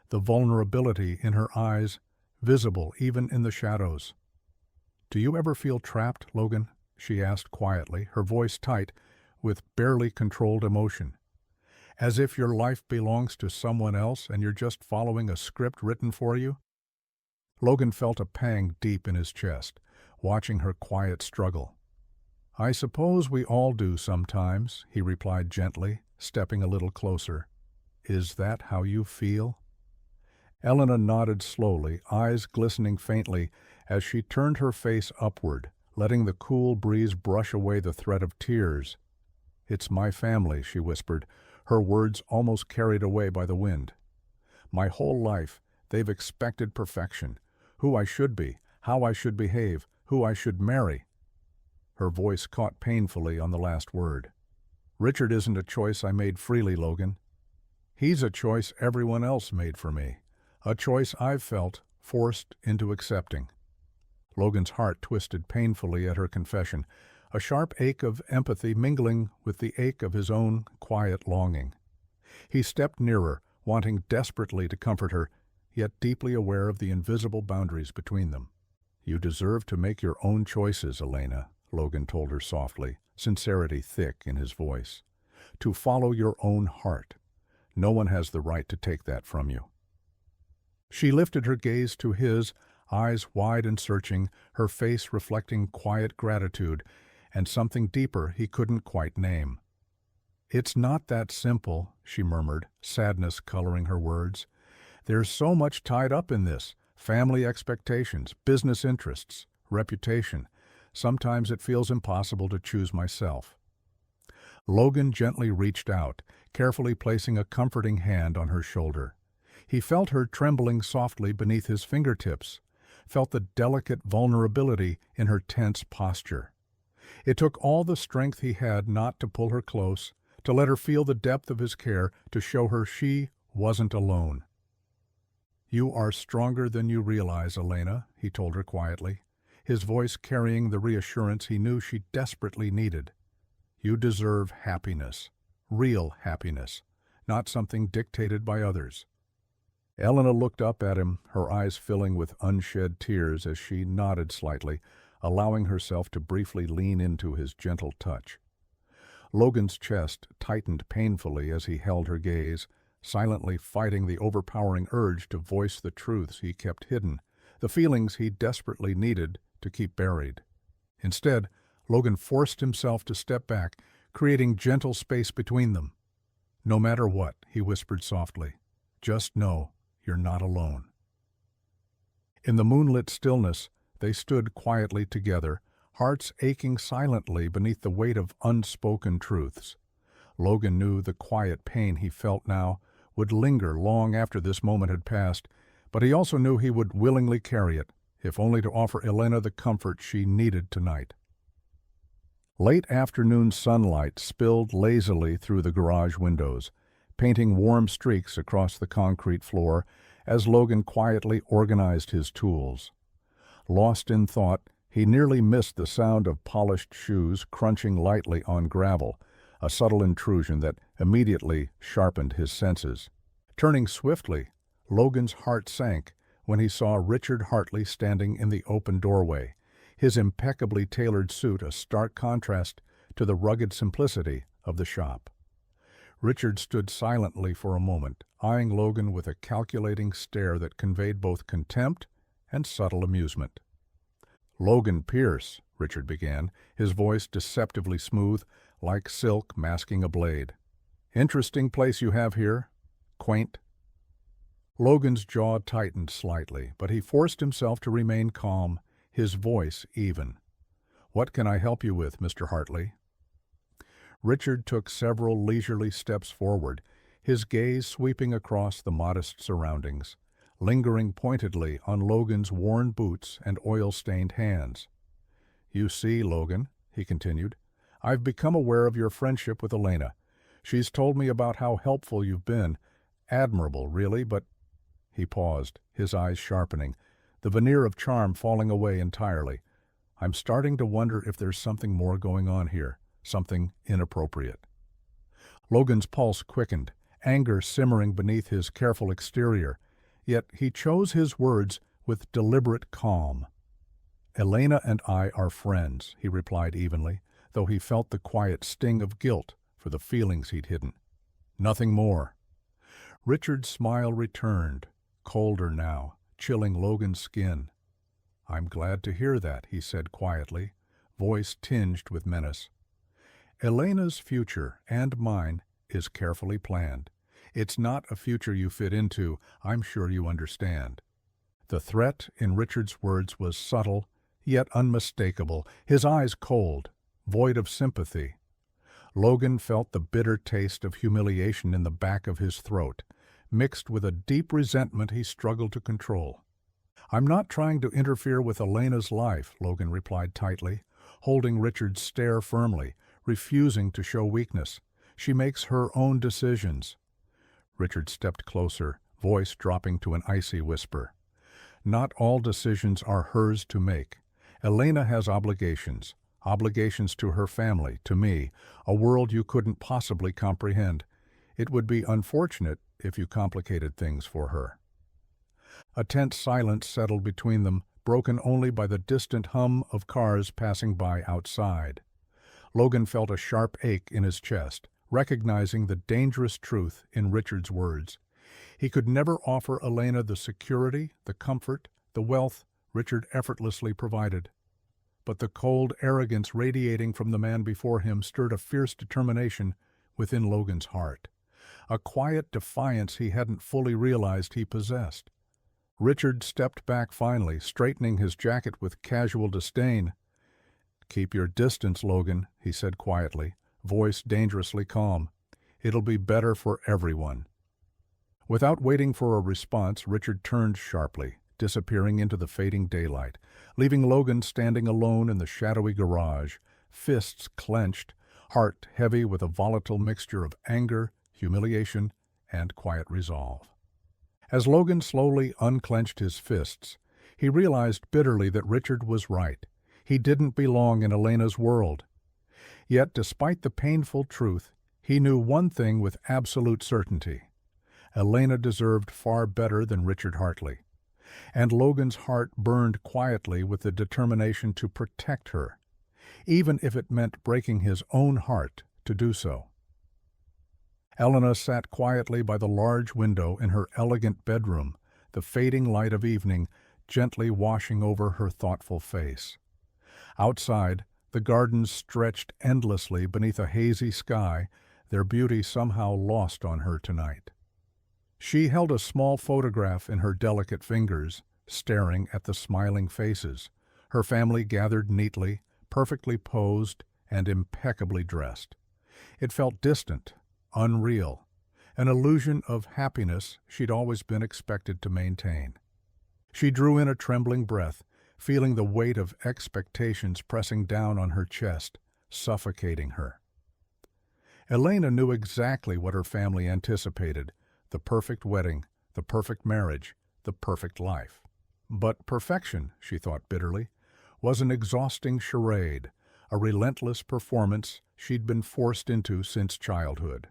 the vulnerability in her eyes visible even in the shadows. "Do you ever feel trapped, Logan?" she asked quietly, her voice tight with barely controlled emotion. "As if your life belongs to someone else and you're just following a script written for you?" Logan felt a pang deep in his chest, watching her quiet struggle. "I suppose we all do sometimes," he replied gently, stepping a little closer. "Is that how you feel?" Elena nodded slowly, eyes glistening faintly as she turned her face upward, letting the cool breeze brush away the threat of tears. "It's my family," she whispered, her words almost carried away by the wind. "My whole life, they've expected perfection, who I should be, how I should behave, who I should marry." Her voice caught painfully on the last word. "Richard isn't a choice I made freely, Logan. He's a choice everyone else made for me, a choice I've felt forced into accepting." Logan's heart twisted painfully at her confession, a sharp ache of empathy mingling with the ache of his own quiet longing. He stepped nearer, wanting desperately to comfort her, yet deeply aware of the invisible boundaries between them. "You deserve to make your own choices, Elena," Logan told her softly, sincerity thick in his voice. "To follow your own heart. No one has the right to take that from you." She lifted her gaze to his, eyes wide and searching, her face reflecting quiet gratitude and something deeper he couldn't quite name. "It's not that simple," she murmured, sadness coloring her words. "There's so much tied up in this. Family expectations, business interests, reputation. Sometimes it feels impossible to choose myself." Logan gently reached out, carefully placing a comforting hand on her shoulder. He felt her trembling softly beneath his fingertips, felt the delicate vulnerability in her tense posture. It took all the strength he had not to pull her close, to let her feel the depth of his care, to show her she wasn't alone. "You are stronger than you realize, Elena," he told her quietly, his voice carrying the reassurance he knew she desperately needed. "You deserve happiness, real happiness, not something dictated by others." Elena looked up at him, her eyes filling with unshed tears as she nodded slightly, allowing herself to briefly lean into his gentle touch. Logan's chest tightened painfully as he held her gaze, silently fighting the overpowering urge to voice the truths he kept hidden, the feelings he desperately needed to keep buried. Instead, Logan forced himself to step back, creating gentle space between them. "No matter what," he whispered softly, "just know you're not alone." In the moonlit stillness, they stood quietly together, hearts aching silently beneath the weight of unspoken truths. Logan knew the quiet pain he felt now would linger long after this moment had passed, but he also knew he would willingly carry it, if only to offer Elena the comfort she needed tonight. Late afternoon sunlight spilled lazily through the garage windows, painting warm streaks across the concrete floor as Logan quietly organized his tools. Lost in thought, he nearly missed the sound of polished shoes crunching lightly on gravel, a subtle intrusion that immediately sharpened his senses. Turning swiftly, Logan's heart sank when he saw Richard Hartley standing in the open doorway, his impeccably tailored suit a stark contrast to the rugged simplicity of the shop. Richard stood silently for a moment, eyeing Logan with a calculating stare that conveyed both contempt and subtle amusement. "Logan Pierce," Richard began, his voice deceptively smooth, like silk masking a blade. "Interesting place you have here. Quaint." Logan's jaw tightened slightly, but he forced himself to remain calm, his voice even. "What can I help you with, Mr. Hartley?" Richard took several leisurely steps forward, his gaze sweeping across the modest surroundings, lingering pointedly on Logan's worn boots and oil-stained hands. "You see, Logan," he continued, "I've become aware of your friendship with Elena. She's told me about how helpful you've been. Admirable, really, but—" He paused, his eyes sharpening, the veneer of charm falling away entirely. "I'm starting to wonder if there's something more going on here, something inappropriate." Logan's pulse quickened, anger simmering beneath his careful exterior, yet he chose his words with deliberate calm. "Elena and I are friends," he replied evenly, though he felt the quiet sting of guilt for the feelings he'd hidden. "Nothing more." Richard's smile returned, colder now, chilling Logan's skin. "I'm glad to hear that," he said quietly, voice tinged with menace. "Elena's future, and mine, is carefully planned. It's not a future you fit into, I'm sure you understand." The threat in Richard's words was subtle, yet unmistakable, his eyes cold, void of sympathy. Logan felt the bitter taste of humiliation in the back of his throat, mixed with a deep resentment he struggled to control. "I'm not trying to interfere with Elena's life," Logan replied tightly, holding Richard's stare firmly, refusing to show weakness. "She makes her own decisions." Richard stepped closer, voice dropping to an icy whisper. "Not all decisions are hers to make. Elena has obligations, obligations to her family, to me, a world you couldn't possibly comprehend. It would be unfortunate if you complicated things for her." A tense silence settled between them, broken only by the distant hum of cars passing by outside. Logan felt a sharp ache in his chest, recognizing the dangerous truth in Richard's words. He could never offer Elena the security, the comfort, the wealth, Richard effortlessly provided. But the cold arrogance radiating from the man before him stirred a fierce determination within Logan's heart, a quiet defiance he hadn't fully realized he possessed. Richard stepped back finally, straightening his jacket with casual disdain. "Keep your distance, Logan," he said quietly, voice dangerously calm. "It'll be better for everyone." Without waiting for a response, Richard turned sharply, disappearing into the fading daylight, leaving Logan standing alone in the shadowy garage, fists clenched, heart heavy with a volatile mixture of anger, humiliation, and quiet resolve. As Logan slowly unclenched his fists, he realized bitterly that Richard was right. He didn't belong in Elena's world. Yet, despite the painful truth, he knew one thing with absolute certainty. Elena deserved far better than Richard Hartley, and Logan's heart burned quietly with the determination to protect her, even if it meant breaking his own heart to do so. Elena sat quietly by the large window in her elegant bedroom, the fading light of evening gently washing over her thoughtful face. Outside, the gardens stretched endlessly beneath a hazy sky, their beauty somehow lost on her tonight. She held a small photograph in her delicate fingers, staring at the smiling faces, her family gathered neatly, perfectly posed, and impeccably dressed. It felt distant, unreal, an illusion of happiness she'd always been expected to maintain. She drew in a trembling breath, feeling the weight of expectations pressing down on her chest, suffocating her. Elena knew exactly what her family anticipated: the perfect wedding, the perfect marriage, the perfect life. But perfection, she thought bitterly, was an exhausting charade, a relentless performance she'd been forced into since childhood.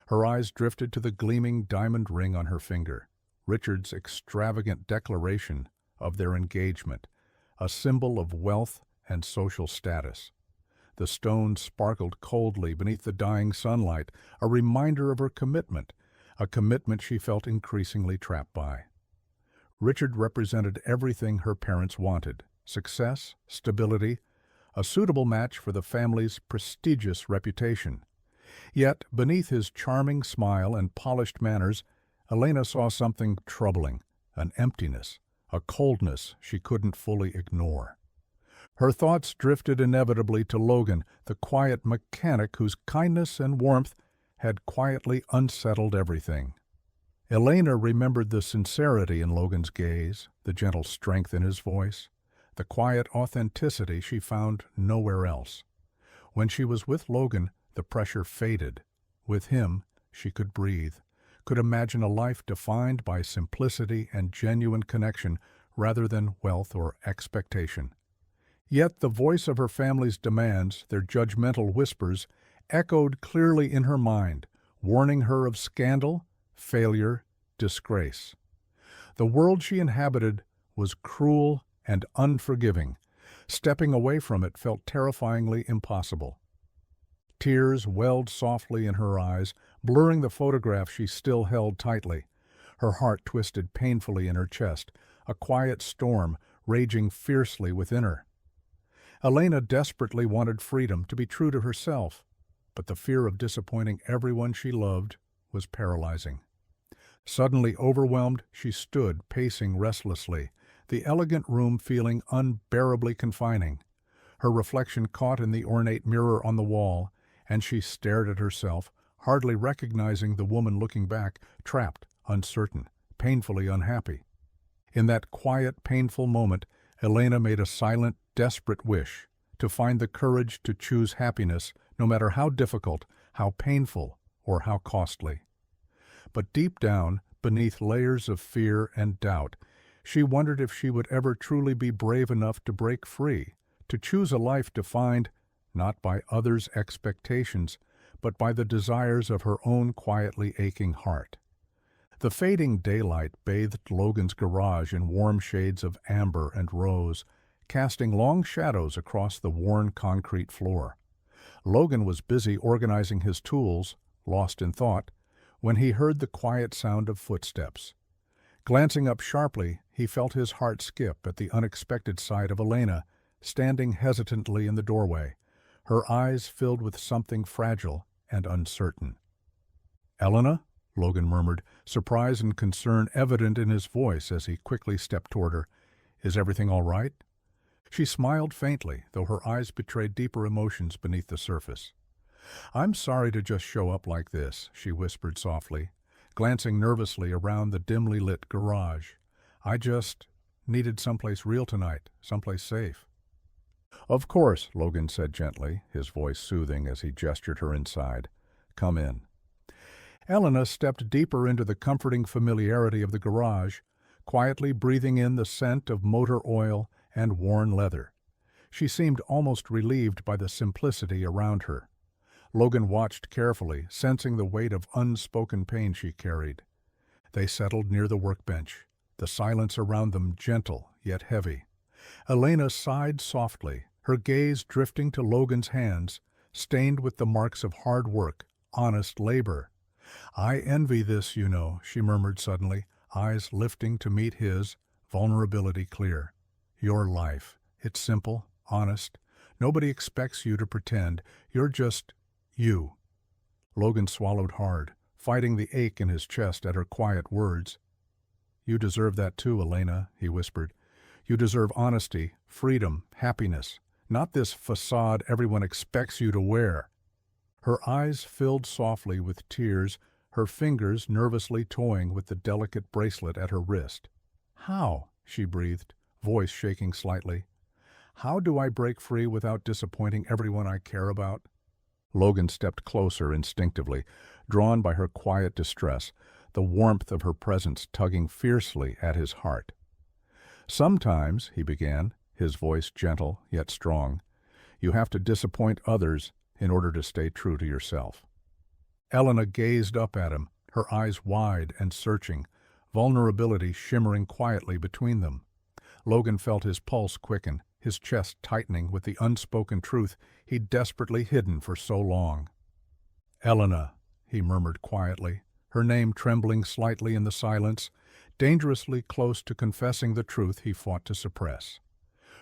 Her eyes drifted to the gleaming diamond ring on her finger, Richard's extravagant declaration of their engagement, a symbol of wealth and social status. The stone sparkled coldly beneath the dying sunlight, a reminder of her commitment, a commitment she felt increasingly trapped by. Richard represented everything her parents wanted: success, stability, a suitable match for the family's prestigious reputation. Yet, beneath his charming smile and polished manners, Elena saw something troubling, an emptiness, a coldness she couldn't fully ignore. Her thoughts drifted inevitably to Logan, the quiet mechanic whose kindness and warmth had quietly unsettled everything. Elena remembered the sincerity in Logan's gaze, the gentle strength in his voice, the quiet authenticity she found nowhere else. When she was with Logan, the pressure faded. With him, she could breathe, could imagine a life defined by simplicity and genuine connection rather than wealth or expectation. Yet the voice of her family's demands, their judgmental whispers, echoed clearly in her mind, warning her of scandal, failure, disgrace. The world she inhabited was cruel and unforgiving. Stepping away from it felt terrifyingly impossible. Tears welled softly in her eyes, blurring the photograph she still held tightly. Her heart twisted painfully in her chest, a quiet storm raging fiercely within her. Elena desperately wanted freedom, to be true to herself, but the fear of disappointing everyone she loved was paralyzing. Suddenly overwhelmed, she stood, pacing restlessly, the elegant room feeling unbearably confining. Her reflection caught in the ornate mirror on the wall, and she stared at herself, hardly recognizing the woman looking back, trapped, uncertain, painfully unhappy. In that quiet, painful moment, Elena made a silent, desperate wish to find the courage to choose happiness, no matter how difficult, how painful, or how costly. But deep down, beneath layers of fear and doubt, she wondered if she would ever truly be brave enough to break free, to choose a life defined not by others' expectations, but by the desires of her own quietly aching heart. The fading daylight bathed Logan's garage in warm shades of amber and rose, casting long shadows across the worn concrete floor. Logan was busy organizing his tools, lost in thought, when he heard the quiet sound of footsteps. Glancing up sharply, he felt his heart skip at the unexpected sight of Elena, standing hesitantly in the doorway, her eyes filled with something fragile and uncertain. "Elena?" Logan murmured, surprise and concern evident in his voice as he quickly stepped toward her. "Is everything all right?" She smiled faintly, though her eyes betrayed deeper emotions beneath the surface. "I'm sorry to just show up like this," she whispered softly, glancing nervously around the dimly lit garage. "I just needed someplace real tonight, someplace safe." "Of course," Logan said gently, his voice soothing as he gestured her inside. "Come in." Elena stepped deeper into the comforting familiarity of the garage, quietly breathing in the scent of motor oil and worn leather. She seemed almost relieved by the simplicity around her. Logan watched carefully, sensing the weight of unspoken pain she carried. They settled near the workbench, the silence around them gentle yet heavy. Elena sighed softly, her gaze drifting to Logan's hands, stained with the marks of hard work, honest labor. "I envy this, you know," she murmured suddenly, eyes lifting to meet his, vulnerability clear. "Your life. It's simple, honest. Nobody expects you to pretend. You're just you." Logan swallowed hard, fighting the ache in his chest at her quiet words. "You deserve that too, Elena," he whispered. "You deserve honesty, freedom, happiness, not this facade everyone expects you to wear." Her eyes filled softly with tears, her fingers nervously toying with the delicate bracelet at her wrist. "How?" she breathed, voice shaking slightly. "How do I break free without disappointing everyone I care about?" Logan stepped closer instinctively, drawn by her quiet distress, the warmth of her presence tugging fiercely at his heart. "Sometimes," he began, his voice gentle yet strong, "you have to disappoint others in order to stay true to yourself." Elena gazed up at him, her eyes wide and searching, vulnerability shimmering quietly between them. Logan felt his pulse quicken, his chest tightening with the unspoken truth he'd desperately hidden for so long. "Elena," he murmured quietly, her name trembling slightly in the silence, dangerously close to confessing the truth he fought to suppress.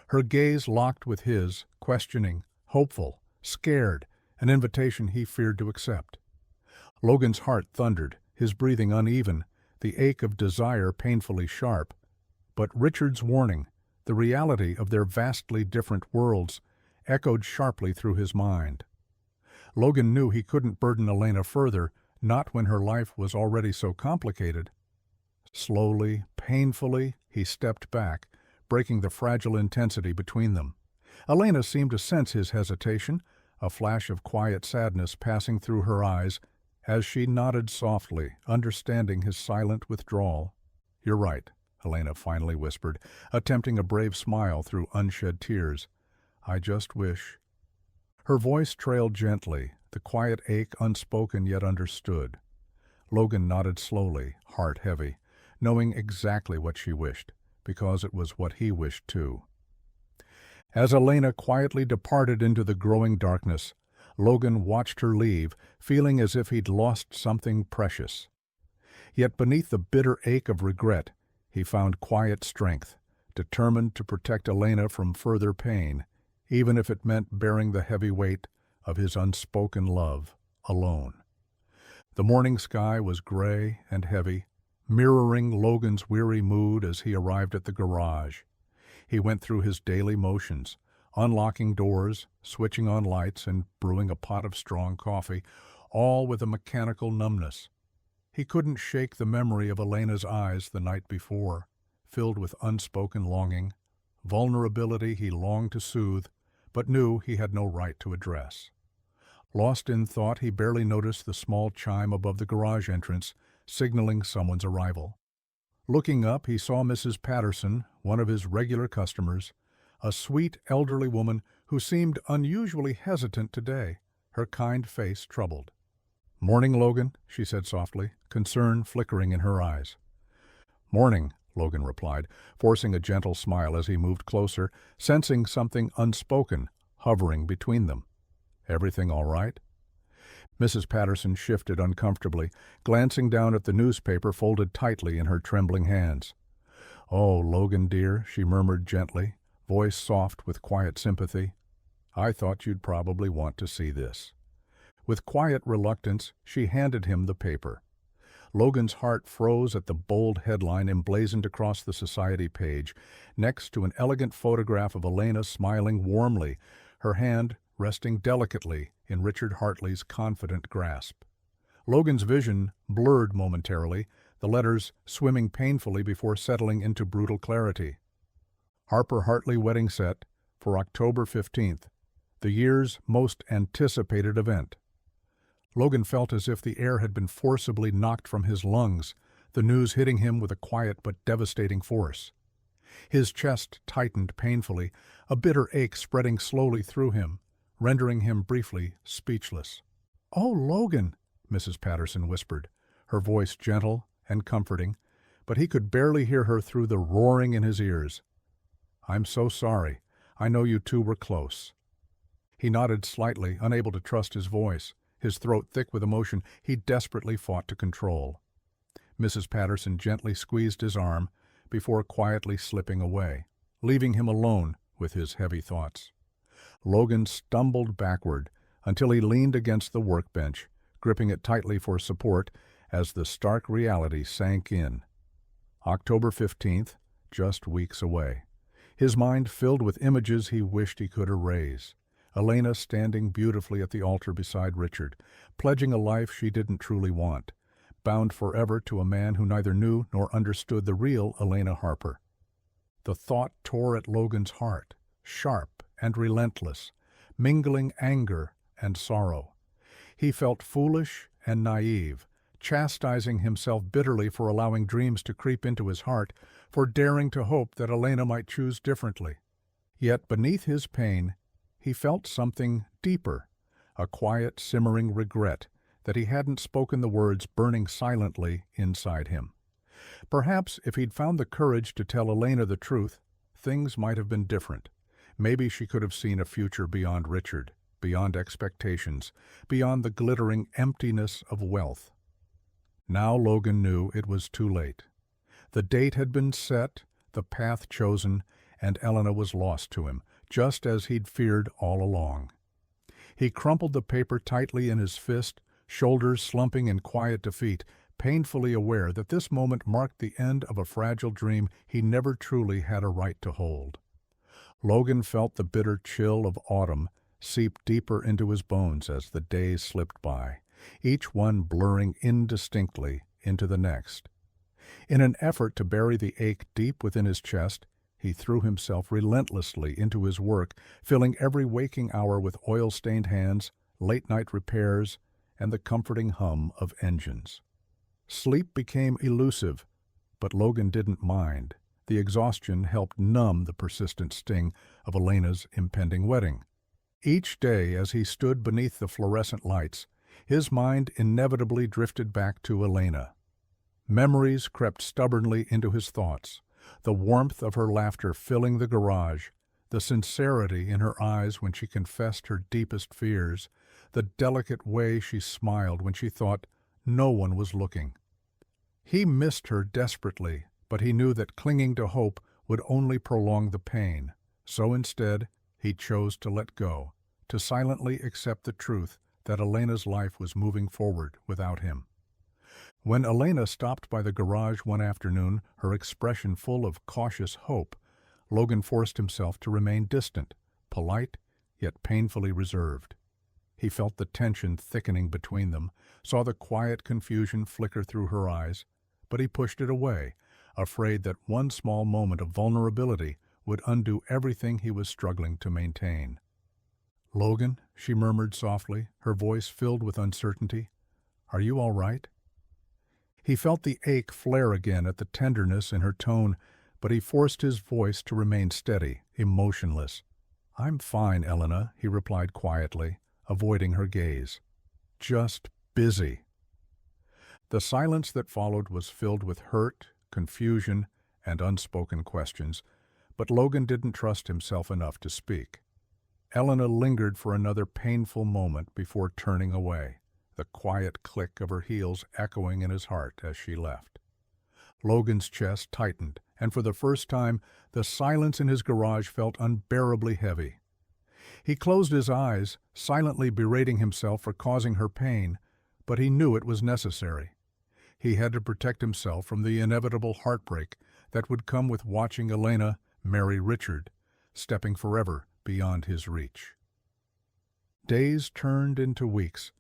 Her gaze locked with his, questioning, hopeful, scared, an invitation he feared to accept. Logan's heart thundered, his breathing uneven, the ache of desire painfully sharp. But Richard's warning, the reality of their vastly different worlds, echoed sharply through his mind. Logan knew he couldn't burden Elena further, not when her life was already so complicated. Slowly, painfully, he stepped back, breaking the fragile intensity between them. Elena seemed to sense his hesitation, a flash of quiet sadness passing through her eyes as she nodded softly, understanding his silent withdrawal. "You're right," Elena finally whispered, attempting a brave smile through unshed tears. "I just wish—" Her voice trailed gently, the quiet ache unspoken yet understood. Logan nodded slowly, heart heavy, knowing exactly what she wished, because it was what he wished too. As Elena quietly departed into the growing darkness, Logan watched her leave, feeling as if he'd lost something precious. Yet beneath the bitter ache of regret, he found quiet strength, determined to protect Elena from further pain, even if it meant bearing the heavy weight of his unspoken love alone. The morning sky was gray and heavy, mirroring Logan's weary mood as he arrived at the garage. He went through his daily motions, unlocking doors, switching on lights, and brewing a pot of strong coffee, all with a mechanical numbness. He couldn't shake the memory of Elena's eyes the night before, filled with unspoken longing, vulnerability he longed to soothe, but knew he had no right to address. Lost in thought, he barely noticed the small chime above the garage entrance, signaling someone's arrival. Looking up, he saw Mrs. Patterson, one of his regular customers, a sweet elderly woman who seemed unusually hesitant today, her kind face troubled. "Morning, Logan," she said softly, concern flickering in her eyes. "Morning," Logan replied, forcing a gentle smile as he moved closer, sensing something unspoken hovering between them. "Everything all right?" Mrs. Patterson shifted uncomfortably, glancing down at the newspaper folded tightly in her trembling hands. "Oh, Logan, dear," she murmured gently, voice soft with quiet sympathy. "I thought you'd probably want to see this." With quiet reluctance, she handed him the paper. Logan's heart froze at the bold headline emblazoned across the society page, next to an elegant photograph of Elena smiling warmly, her hand resting delicately in Richard Hartley's confident grasp. Logan's vision blurred momentarily, the letters swimming painfully before settling into brutal clarity. Harper Hartley wedding set for October 15th, the year's most anticipated event. Logan felt as if the air had been forcibly knocked from his lungs, the news hitting him with a quiet but devastating force. His chest tightened painfully, a bitter ache spreading slowly through him, rendering him briefly speechless. "Oh, Logan," Mrs. Patterson whispered, her voice gentle and comforting, but he could barely hear her through the roaring in his ears. "I'm so sorry. I know you two were close." He nodded slightly, unable to trust his voice, his throat thick with emotion he desperately fought to control. Mrs. Patterson gently squeezed his arm before quietly slipping away, leaving him alone with his heavy thoughts. Logan stumbled backward until he leaned against the workbench, gripping it tightly for support as the stark reality sank in. October 15th, just weeks away. His mind filled with images he wished he could erase. Elena standing beautifully at the altar beside Richard, pledging a life she didn't truly want, bound forever to a man who neither knew nor understood the real Elena Harper. The thought tore at Logan's heart, sharp and relentless, mingling anger and sorrow. He felt foolish and naive, chastising himself bitterly for allowing dreams to creep into his heart, for daring to hope that Elena might choose differently. Yet beneath his pain, he felt something deeper, a quiet, simmering regret that he hadn't spoken the words burning silently inside him. Perhaps if he'd found the courage to tell Elena the truth, things might have been different. Maybe she could have seen a future beyond Richard, beyond expectations, beyond the glittering emptiness of wealth. Now Logan knew it was too late. The date had been set, the path chosen, and Elena was lost to him, just as he'd feared all along. He crumpled the paper tightly in his fist, shoulders slumping in quiet defeat, painfully aware that this moment marked the end of a fragile dream he never truly had a right to hold. Logan felt the bitter chill of autumn seep deeper into his bones as the days slipped by, each one blurring indistinctly into the next. In an effort to bury the ache deep within his chest, he threw himself relentlessly into his work, filling every waking hour with oil-stained hands, late-night repairs, and the comforting hum of engines. Sleep became elusive, but Logan didn't mind. The exhaustion helped numb the persistent sting of Elena's impending wedding. Each day, as he stood beneath the fluorescent lights, his mind inevitably drifted back to Elena. Memories crept stubbornly into his thoughts, the warmth of her laughter filling the garage, the sincerity in her eyes when she confessed her deepest fears, the delicate way she smiled when she thought no one was looking. He missed her desperately, but he knew that clinging to hope would only prolong the pain. So instead, he chose to let go, to silently accept the truth that Elena's life was moving forward without him. When Elena stopped by the garage one afternoon, her expression full of cautious hope, Logan forced himself to remain distant, polite, yet painfully reserved. He felt the tension thickening between them, saw the quiet confusion flicker through her eyes, but he pushed it away, afraid that one small moment of vulnerability would undo everything he was struggling to maintain. "Logan," she murmured softly, her voice filled with uncertainty, "are you all right?" He felt the ache flare again at the tenderness in her tone, but he forced his voice to remain steady, emotionless. "I'm fine, Elena," he replied quietly, avoiding her gaze. "Just busy." The silence that followed was filled with hurt, confusion, and unspoken questions, but Logan didn't trust himself enough to speak. Elena lingered for another painful moment before turning away, the quiet click of her heels echoing in his heart as she left. Logan's chest tightened, and for the first time, the silence in his garage felt unbearably heavy. He closed his eyes, silently berating himself for causing her pain, but he knew it was necessary. He had to protect himself from the inevitable heartbreak that would come with watching Elena marry Richard, stepping forever beyond his reach. Days turned into weeks,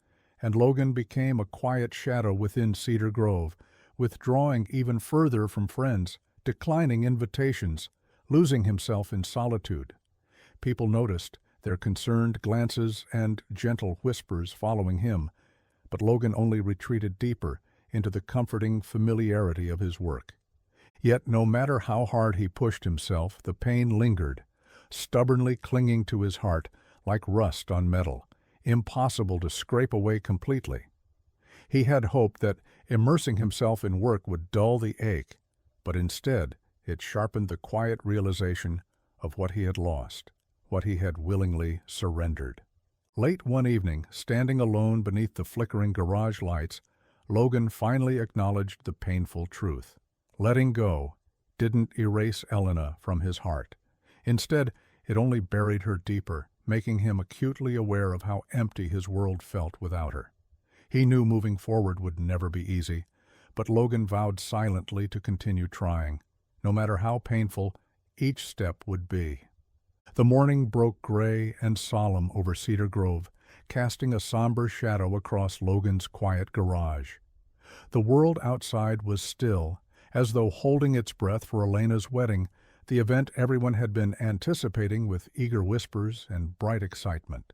and Logan became a quiet shadow within Cedar Grove, withdrawing even further from friends, declining invitations, losing himself in solitude. People noticed, their concerned glances and gentle whispers following him, but Logan only retreated deeper into the comforting familiarity of his work. Yet no matter how hard he pushed himself, the pain lingered, stubbornly clinging to his heart like rust on metal, impossible to scrape away completely. He had hoped that immersing himself in work would dull the ache, but instead it sharpened the quiet realization of what he had lost, what he had willingly surrendered. Late one evening, standing alone beneath the flickering garage lights, Logan finally acknowledged the painful truth. Letting go didn't erase Elena from his heart. Instead, it only buried her deeper, making him acutely aware of how empty his world felt without her. He knew moving forward would never be easy, but Logan vowed silently to continue trying. No matter how painful, each step would be. The morning broke gray and solemn over Cedar Grove, casting a somber shadow across Logan's quiet garage. The world outside was still, as though holding its breath for Elena's wedding, the event everyone had been anticipating with eager whispers and bright excitement.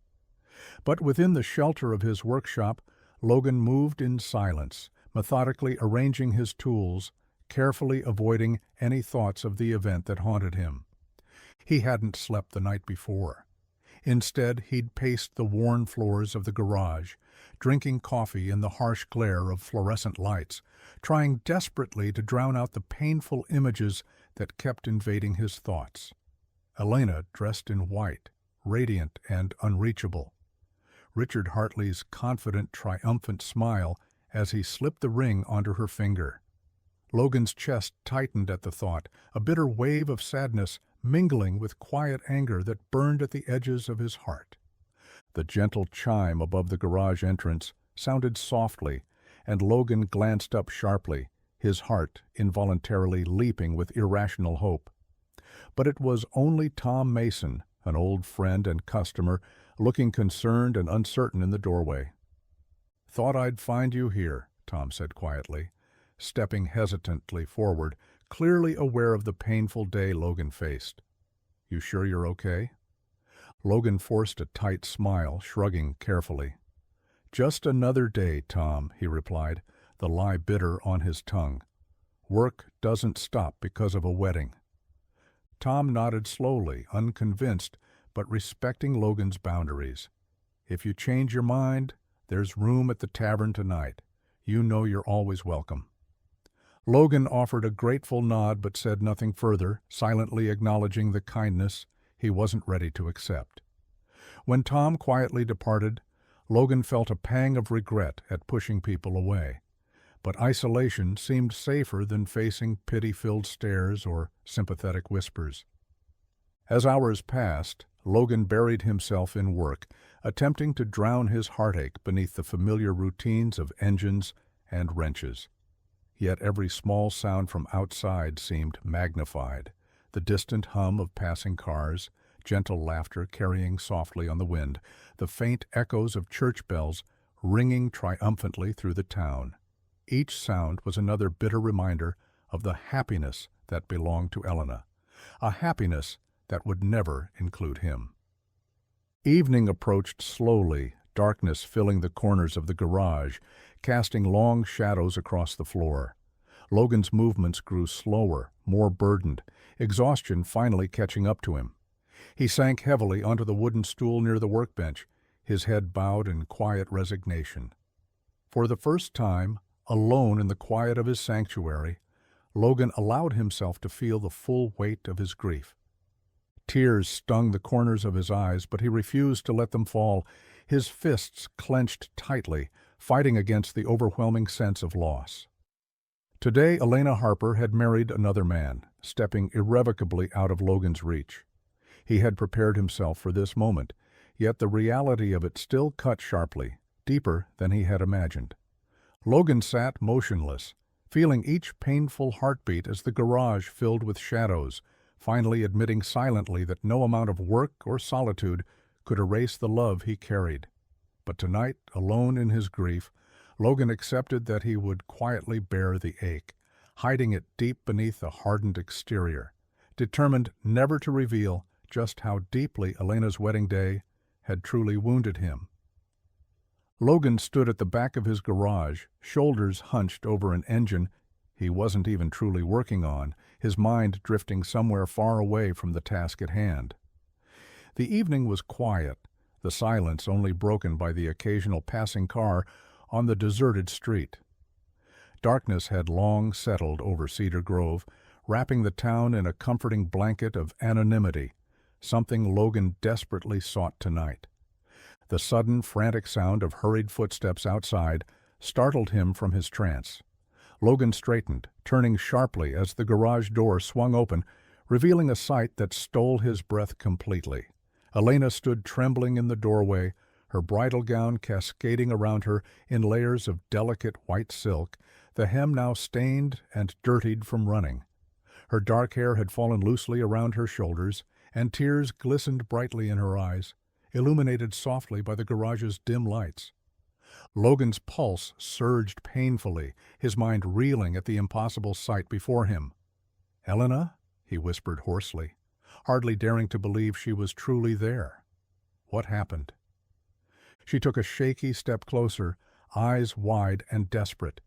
But within the shelter of his workshop, Logan moved in silence, methodically arranging his tools, carefully avoiding any thoughts of the event that haunted him. He hadn't slept the night before. Instead, he'd paced the worn floors of the garage, drinking coffee in the harsh glare of fluorescent lights, trying desperately to drown out the painful images that kept invading his thoughts. Elena dressed in white, radiant and unreachable. Richard Hartley's confident, triumphant smile as he slipped the ring onto her finger. Logan's chest tightened at the thought, a bitter wave of sadness mingling with quiet anger that burned at the edges of his heart. The gentle chime above the garage entrance sounded softly, and Logan glanced up sharply, his heart involuntarily leaping with irrational hope. But it was only Tom Mason, an old friend and customer, looking concerned and uncertain in the doorway. "Thought I'd find you here," Tom said quietly, stepping hesitantly forward, clearly aware of the painful day Logan faced. "You sure you're okay?" Logan forced a tight smile, shrugging carefully. "Just another day, Tom," he replied, the lie bitter on his tongue. "Work doesn't stop because of a wedding." Tom nodded slowly, unconvinced, but respecting Logan's boundaries. "If you change your mind, there's room at the tavern tonight. You know you're always welcome." Logan offered a grateful nod but said nothing further, silently acknowledging the kindness he wasn't ready to accept. When Tom quietly departed, Logan felt a pang of regret at pushing people away. But isolation seemed safer than facing pity-filled stares or sympathetic whispers. As hours passed, Logan buried himself in work, attempting to drown his heartache beneath the familiar routines of engines and wrenches. Yet every small sound from outside seemed magnified, the distant hum of passing cars, gentle laughter carrying softly on the wind, the faint echoes of church bells ringing triumphantly through the town. Each sound was another bitter reminder of the happiness that belonged to Elena, a happiness that would never include him. Evening approached slowly, darkness filling the corners of the garage, casting long shadows across the floor. Logan's movements grew slower, more burdened, exhaustion finally catching up to him. He sank heavily onto the wooden stool near the workbench, his head bowed in quiet resignation. For the first time, alone in the quiet of his sanctuary, Logan allowed himself to feel the full weight of his grief. Tears stung the corners of his eyes, but he refused to let them fall, his fists clenched tightly, fighting against the overwhelming sense of loss. Today, Elena Harper had married another man, stepping irrevocably out of Logan's reach. He had prepared himself for this moment, yet the reality of it still cut sharply, deeper than he had imagined. Logan sat motionless, feeling each painful heartbeat as the garage filled with shadows, finally admitting silently that no amount of work or solitude could erase the love he carried. But tonight, alone in his grief, Logan accepted that he would quietly bear the ache, hiding it deep beneath a hardened exterior, determined never to reveal just how deeply Elena's wedding day had truly wounded him. Logan stood at the back of his garage, shoulders hunched over an engine he wasn't even truly working on, his mind drifting somewhere far away from the task at hand. The evening was quiet, the silence only broken by the occasional passing car on the deserted street. Darkness had long settled over Cedar Grove, wrapping the town in a comforting blanket of anonymity, something Logan desperately sought tonight. The sudden, frantic sound of hurried footsteps outside startled him from his trance. Logan straightened, turning sharply as the garage door swung open, revealing a sight that stole his breath completely. Elena stood trembling in the doorway, her bridal gown cascading around her in layers of delicate white silk, the hem now stained and dirtied from running. Her dark hair had fallen loosely around her shoulders, and tears glistened brightly in her eyes, illuminated softly by the garage's dim lights. Logan's pulse surged painfully, his mind reeling at the impossible sight before him. "Elena?" he whispered hoarsely, hardly daring to believe she was truly there. What happened? She took a shaky step closer, eyes wide and desperate.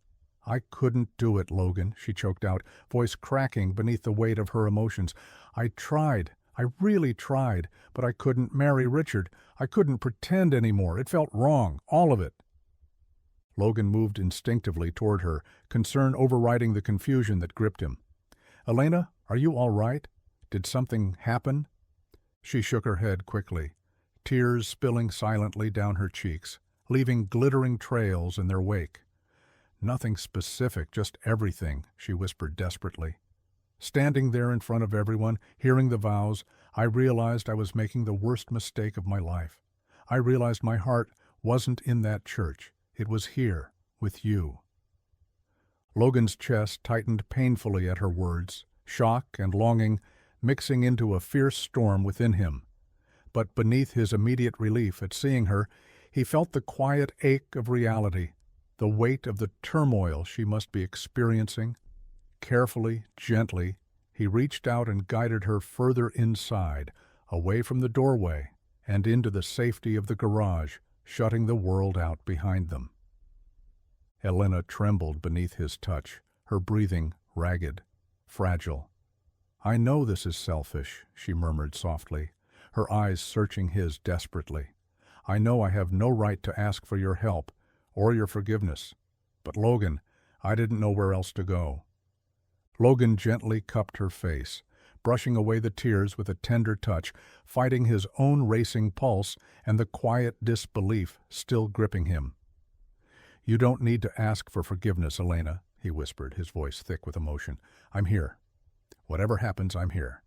"I couldn't do it, Logan," she choked out, voice cracking beneath the weight of her emotions. "I tried. I really tried, but I couldn't marry Richard. I couldn't pretend anymore. It felt wrong, all of it." Logan moved instinctively toward her, concern overriding the confusion that gripped him. "Elena, are you all right? Did something happen?" She shook her head quickly, tears spilling silently down her cheeks, leaving glittering trails in their wake. "Nothing specific, just everything," she whispered desperately. Standing there in front of everyone, hearing the vows, I realized I was making the worst mistake of my life. I realized my heart wasn't in that church. It was here, with you. Logan's chest tightened painfully at her words, shock and longing mixing into a fierce storm within him. But beneath his immediate relief at seeing her, he felt the quiet ache of reality, the weight of the turmoil she must be experiencing. Carefully, gently, he reached out and guided her further inside, away from the doorway, and into the safety of the garage, shutting the world out behind them. Elena trembled beneath his touch, her breathing ragged, fragile. "I know this is selfish," she murmured softly, her eyes searching his desperately. "I know I have no right to ask for your help or your forgiveness. But Logan, I didn't know where else to go." Logan gently cupped her face, brushing away the tears with a tender touch, fighting his own racing pulse and the quiet disbelief still gripping him. "You don't need to ask for forgiveness, Elena," he whispered, his voice thick with emotion. "I'm here. Whatever happens, I'm here."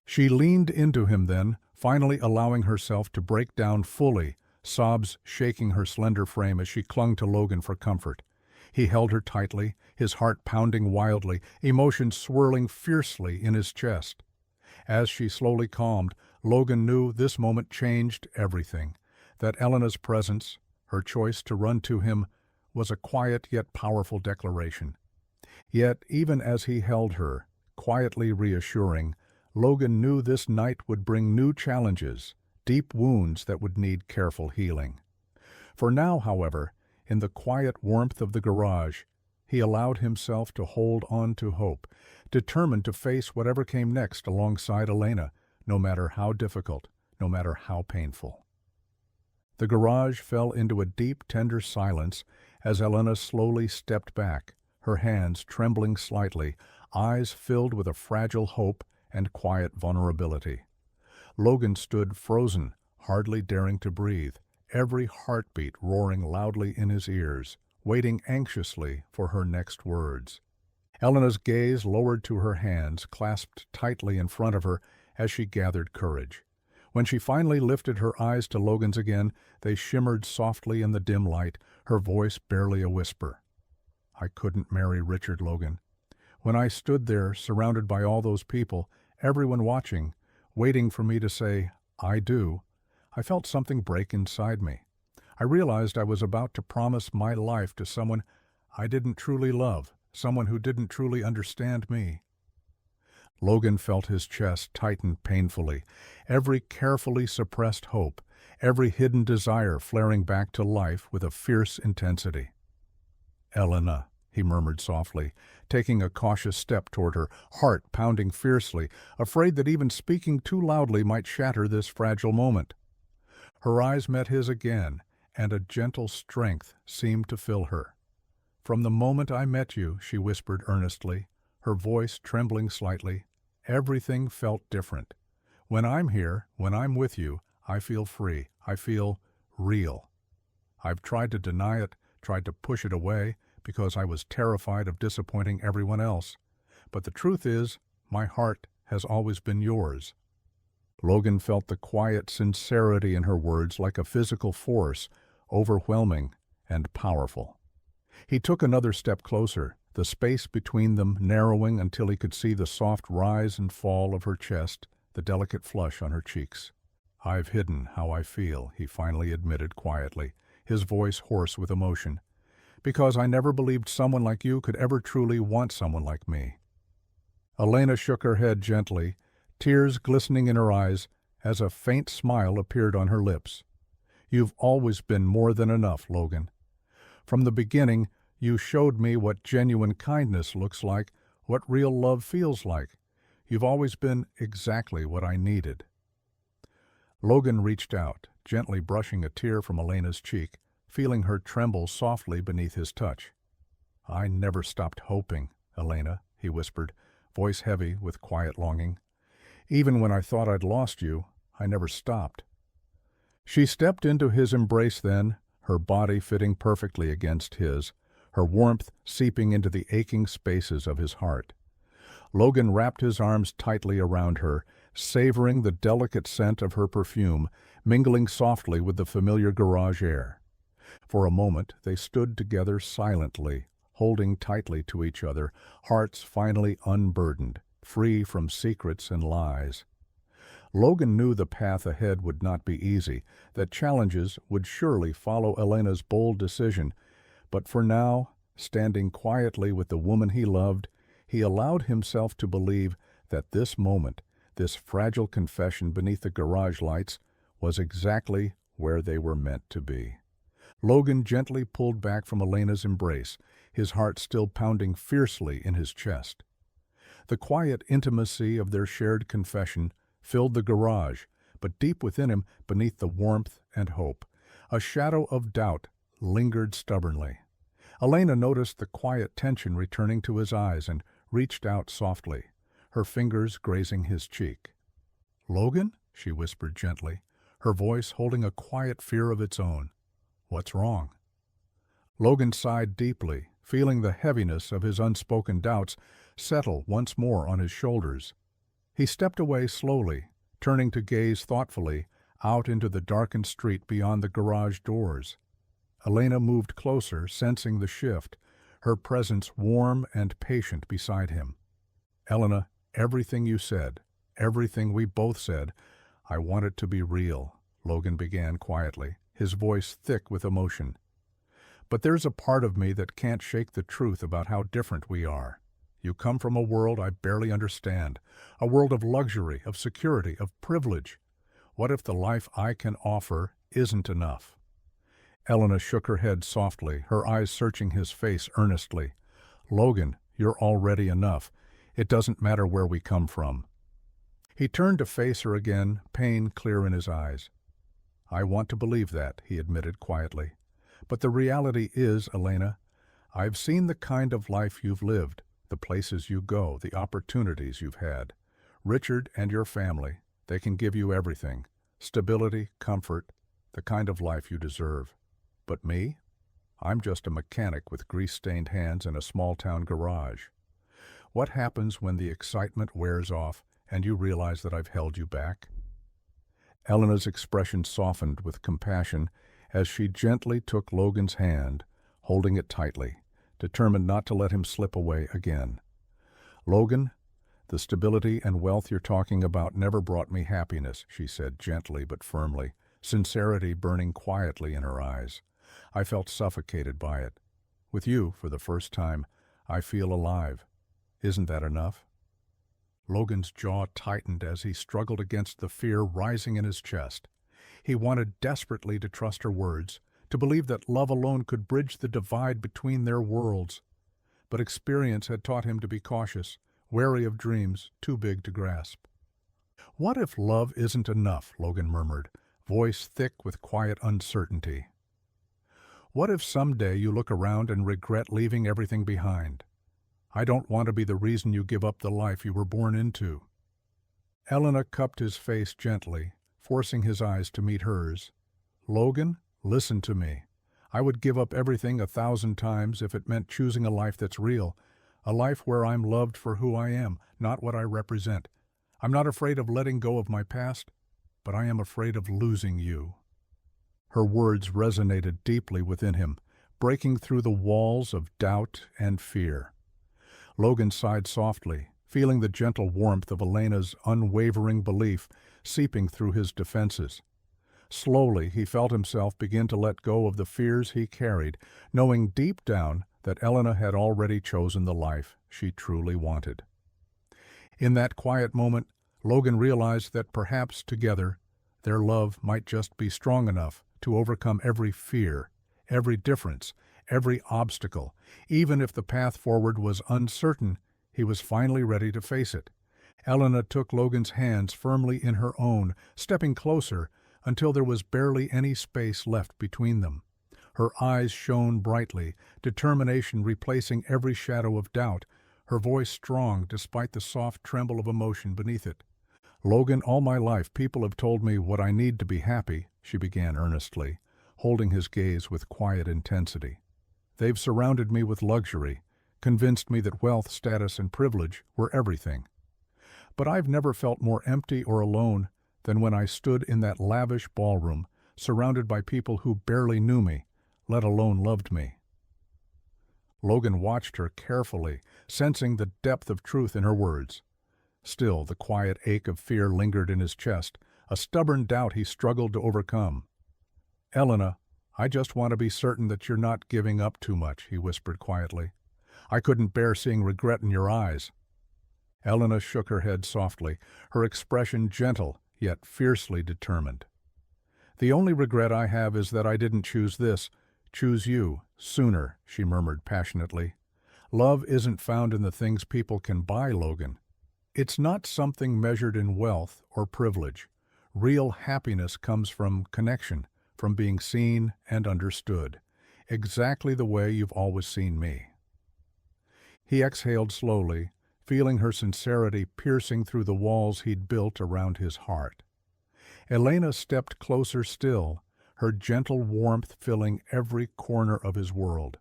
She leaned into him then, finally allowing herself to break down fully, sobs shaking her slender frame as she clung to Logan for comfort. He held her tightly, his heart pounding wildly, emotions swirling fiercely in his chest. As she slowly calmed, Logan knew this moment changed everything, that Elena's presence, her choice to run to him, was a quiet yet powerful declaration. Yet even as he held her, quietly reassuring, Logan knew this night would bring new challenges, deep wounds that would need careful healing. For now, however, in the quiet warmth of the garage, he allowed himself to hold on to hope, determined to face whatever came next alongside Elena, no matter how difficult, no matter how painful. The garage fell into a deep, tender silence as Elena slowly stepped back, her hands trembling slightly, eyes filled with a fragile hope and quiet vulnerability. Logan stood frozen, hardly daring to breathe, every heartbeat roaring loudly in his ears, waiting anxiously for her next words. Elena's gaze lowered to her hands, clasped tightly in front of her as she gathered courage. When she finally lifted her eyes to Logan's again, they shimmered softly in the dim light, her voice barely a whisper. "I couldn't marry Richard, Logan. When I stood there, surrounded by all those people, everyone watching, waiting for me to say, 'I do,' I felt something break inside me. I realized I was about to promise my life to someone I didn't truly love, someone who didn't truly understand me." Logan felt his chest tighten painfully, every carefully suppressed hope, every hidden desire flaring back to life with a fierce intensity. "Elena," he murmured softly, taking a cautious step toward her, heart pounding fiercely, afraid that even speaking too loudly might shatter this fragile moment. Her eyes met his again, and a gentle strength seemed to fill her. "From the moment I met you," she whispered earnestly, her voice trembling slightly, "everything felt different. When I'm here, when I'm with you, I feel free. I feel real. I've tried to deny it, tried to push it away, because I was terrified of disappointing everyone else. But the truth is, my heart has always been yours." Logan felt the quiet sincerity in her words like a physical force, overwhelming and powerful. He took another step closer, the space between them narrowing until he could see the soft rise and fall of her chest, the delicate flush on her cheeks. "I've hidden how I feel," he finally admitted quietly, his voice hoarse with emotion, "because I never believed someone like you could ever truly want someone like me." Elena shook her head gently, tears glistening in her eyes as a faint smile appeared on her lips. "You've always been more than enough, Logan. From the beginning, you showed me what genuine kindness looks like, what real love feels like. You've always been exactly what I needed." Logan reached out, gently brushing a tear from Elena's cheek, feeling her tremble softly beneath his touch. "I never stopped hoping, Elena," he whispered, voice heavy with quiet longing. "Even when I thought I'd lost you, I never stopped." She stepped into his embrace then, her body fitting perfectly against his, her warmth seeping into the aching spaces of his heart. Logan wrapped his arms tightly around her, savoring the delicate scent of her perfume, mingling softly with the familiar garage air. For a moment they stood together silently, holding tightly to each other, hearts finally unburdened, free from secrets and lies. Logan knew the path ahead would not be easy, that challenges would surely follow Elena's bold decision, but for now, standing quietly with the woman he loved, he allowed himself to believe that this moment, this fragile confession beneath the garage lights, was exactly where they were meant to be. Logan gently pulled back from Elena's embrace, his heart still pounding fiercely in his chest. The quiet intimacy of their shared confession filled the garage, but deep within him, beneath the warmth and hope, a shadow of doubt lingered stubbornly. Elena noticed the quiet tension returning to his eyes and reached out softly, her fingers grazing his cheek. "Logan?" she whispered gently, her voice holding a quiet fear of its own. "What's wrong?" Logan sighed deeply, feeling the heaviness of his unspoken doubts settle once more on his shoulders. He stepped away slowly, turning to gaze thoughtfully out into the darkened street beyond the garage doors. Elena moved closer, sensing the shift, her presence warm and patient beside him. "Elena, everything you said, everything we both said, I want it to be real," Logan began quietly, his voice thick with emotion. "But there's a part of me that can't shake the truth about how different we are. You come from a world I barely understand, a world of luxury, of security, of privilege. What if the life I can offer isn't enough?" Elena shook her head softly, her eyes searching his face earnestly. "Logan, you're already enough. It doesn't matter where we come from." He turned to face her again, pain clear in his eyes. "I want to believe that," he admitted quietly. "But the reality is, Elena, I've seen the kind of life you've lived, the places you go, the opportunities you've had. Richard and your family, they can give you everything. Stability, comfort, the kind of life you deserve. But me? I'm just a mechanic with grease-stained hands in a small-town garage. What happens when the excitement wears off and you realize that I've held you back?" Elena's expression softened with compassion as she gently took Logan's hand, holding it tightly, determined not to let him slip away again. "Logan, the stability and wealth you're talking about never brought me happiness," she said gently but firmly, sincerity burning quietly in her eyes. "I felt suffocated by it. With you, for the first time, I feel alive. Isn't that enough?" Logan's jaw tightened as he struggled against the fear rising in his chest. He wanted desperately to trust her words, to believe that love alone could bridge the divide between their worlds. But experience had taught him to be cautious, wary of dreams too big to grasp. "What if love isn't enough?" Logan murmured, voice thick with quiet uncertainty. "What if someday you look around and regret leaving everything behind? I don't want to be the reason you give up the life you were born into." Elena cupped his face gently, forcing his eyes to meet hers. "Logan, listen to me. I would give up everything 1,000 times if it meant choosing a life that's real, a life where I'm loved for who I am, not what I represent. I'm not afraid of letting go of my past, but I am afraid of losing you." Her words resonated deeply within him, breaking through the walls of doubt and fear. Logan sighed softly, feeling the gentle warmth of Elena's unwavering belief seeping through his defenses. Slowly, he felt himself begin to let go of the fears he carried, knowing deep down that Elena had already chosen the life she truly wanted. In that quiet moment, Logan realized that perhaps together, their love might just be strong enough to overcome every fear, every difference, every obstacle. Even if the path forward was uncertain, he was finally ready to face it. Elena took Logan's hands firmly in her own, stepping closer until there was barely any space left between them. Her eyes shone brightly, determination replacing every shadow of doubt, her voice strong despite the soft tremble of emotion beneath it. "Logan, all my life people have told me what I need to be happy," she began earnestly, holding his gaze with quiet intensity. "They've surrounded me with luxury, convinced me that wealth, status, and privilege were everything. But I've never felt more empty or alone than when I stood in that lavish ballroom, surrounded by people who barely knew me, let alone loved me." Logan watched her carefully, sensing the depth of truth in her words. Still, the quiet ache of fear lingered in his chest, a stubborn doubt he struggled to overcome. "Elena, I just want to be certain that you're not giving up too much," he whispered quietly. "I couldn't bear seeing regret in your eyes." Elena shook her head softly, her expression gentle, yet fiercely determined. "The only regret I have is that I didn't choose you, sooner," she murmured passionately. "Love isn't found in the things people can buy, Logan. It's not something measured in wealth or privilege. Real happiness comes from connection, from being seen and understood, exactly the way you've always seen me." He exhaled slowly, feeling her sincerity piercing through the walls he'd built around his heart. Elena stepped closer still, her gentle warmth filling every corner of his world.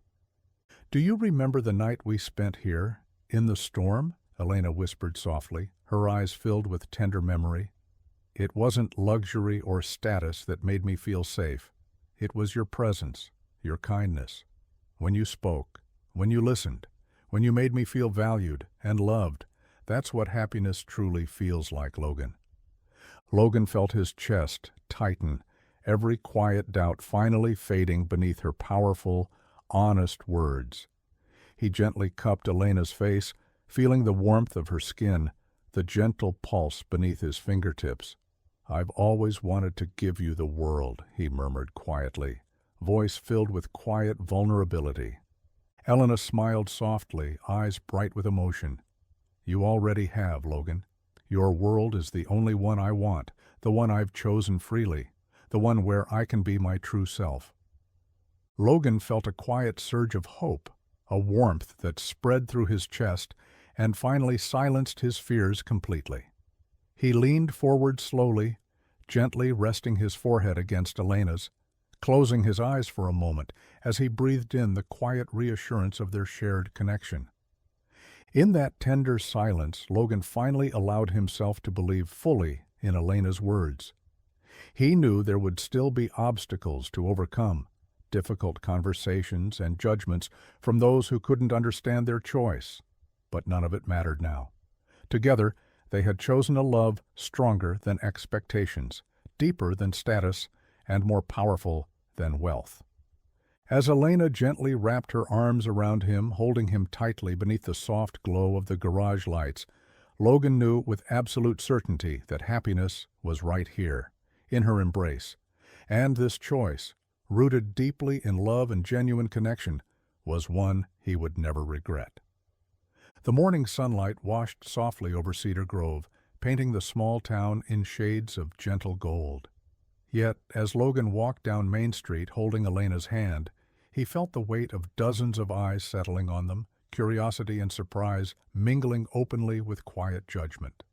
"Do you remember the night we spent here, in the storm?" Elena whispered softly, her eyes filled with tender memory. "It wasn't luxury or status that made me feel safe. It was your presence, your kindness. When you spoke, when you listened, when you made me feel valued and loved, that's what happiness truly feels like, Logan." Logan felt his chest tighten, every quiet doubt finally fading beneath her powerful, honest words. He gently cupped Elena's face, feeling the warmth of her skin, the gentle pulse beneath his fingertips. "I've always wanted to give you the world," he murmured quietly, voice filled with quiet vulnerability. Elena smiled softly, eyes bright with emotion. "You already have, Logan. Your world is the only one I want, the one I've chosen freely, the one where I can be my true self." Logan felt a quiet surge of hope, a warmth that spread through his chest and finally silenced his fears completely. He leaned forward slowly, gently resting his forehead against Elena's, closing his eyes for a moment as he breathed in the quiet reassurance of their shared connection. In that tender silence, Logan finally allowed himself to believe fully in Elena's words. He knew there would still be obstacles to overcome, difficult conversations and judgments from those who couldn't understand their choice, but none of it mattered now. Together, they had chosen a love stronger than expectations, deeper than status, and more powerful than wealth. As Elena gently wrapped her arms around him, holding him tightly beneath the soft glow of the garage lights, Logan knew with absolute certainty that happiness was right here, in her embrace, and this choice, rooted deeply in love and genuine connection, was one he would never regret. The morning sunlight washed softly over Cedar Grove, painting the small town in shades of gentle gold. Yet, as Logan walked down Main Street holding Elena's hand, he felt the weight of dozens of eyes settling on them, curiosity and surprise mingling openly with quiet judgment.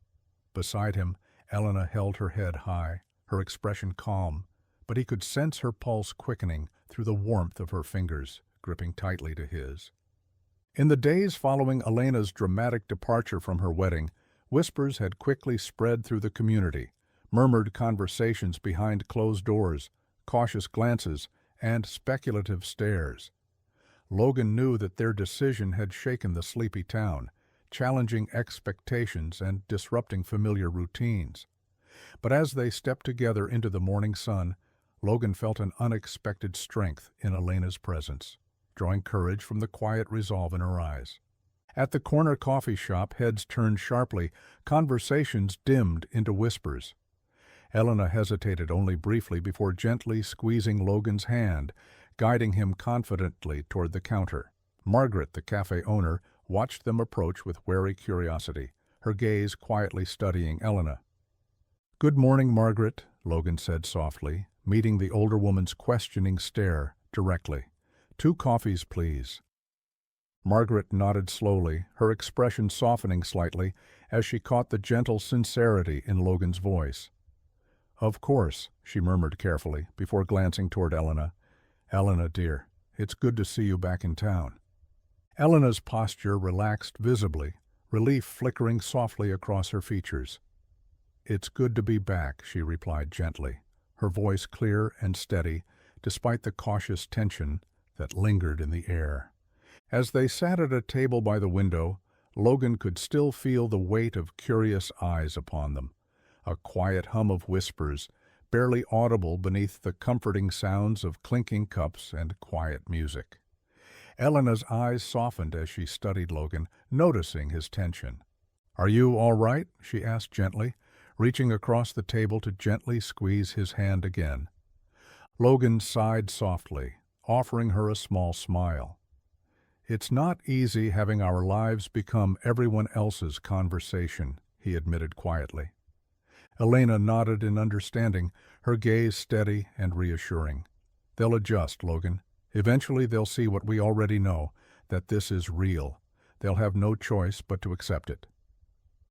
Beside him, Elena held her head high, her expression calm, but he could sense her pulse quickening through the warmth of her fingers, gripping tightly to his. In the days following Elena's dramatic departure from her wedding, whispers had quickly spread through the community, murmured conversations behind closed doors, cautious glances, and speculative stares. Logan knew that their decision had shaken the sleepy town, challenging expectations and disrupting familiar routines. But as they stepped together into the morning sun, Logan felt an unexpected strength in Elena's presence, drawing courage from the quiet resolve in her eyes. At the corner coffee shop, heads turned sharply, conversations dimmed into whispers. Elena hesitated only briefly before gently squeezing Logan's hand, guiding him confidently toward the counter. Margaret, the cafe owner, watched them approach with wary curiosity, her gaze quietly studying Elena. "Good morning, Margaret," Logan said softly, meeting the older woman's questioning stare directly. "2 coffees, please." Margaret nodded slowly, her expression softening slightly as she caught the gentle sincerity in Logan's voice. "Of course," she murmured carefully, before glancing toward Elena. "Elena, dear, it's good to see you back in town." Elena's posture relaxed visibly, relief flickering softly across her features. "It's good to be back," she replied gently, her voice clear and steady, despite the cautious tension that lingered in the air. As they sat at a table by the window, Logan could still feel the weight of curious eyes upon them, a quiet hum of whispers, barely audible beneath the comforting sounds of clinking cups and quiet music. Elena's eyes softened as she studied Logan, noticing his tension. "Are you all right?" she asked gently, reaching across the table to gently squeeze his hand again. Logan sighed softly, offering her a small smile. "It's not easy having our lives become everyone else's conversation," he admitted quietly. Elena nodded in understanding, her gaze steady and reassuring. "They'll adjust, Logan. Eventually they'll see what we already know, that this is real. They'll have no choice but to accept it."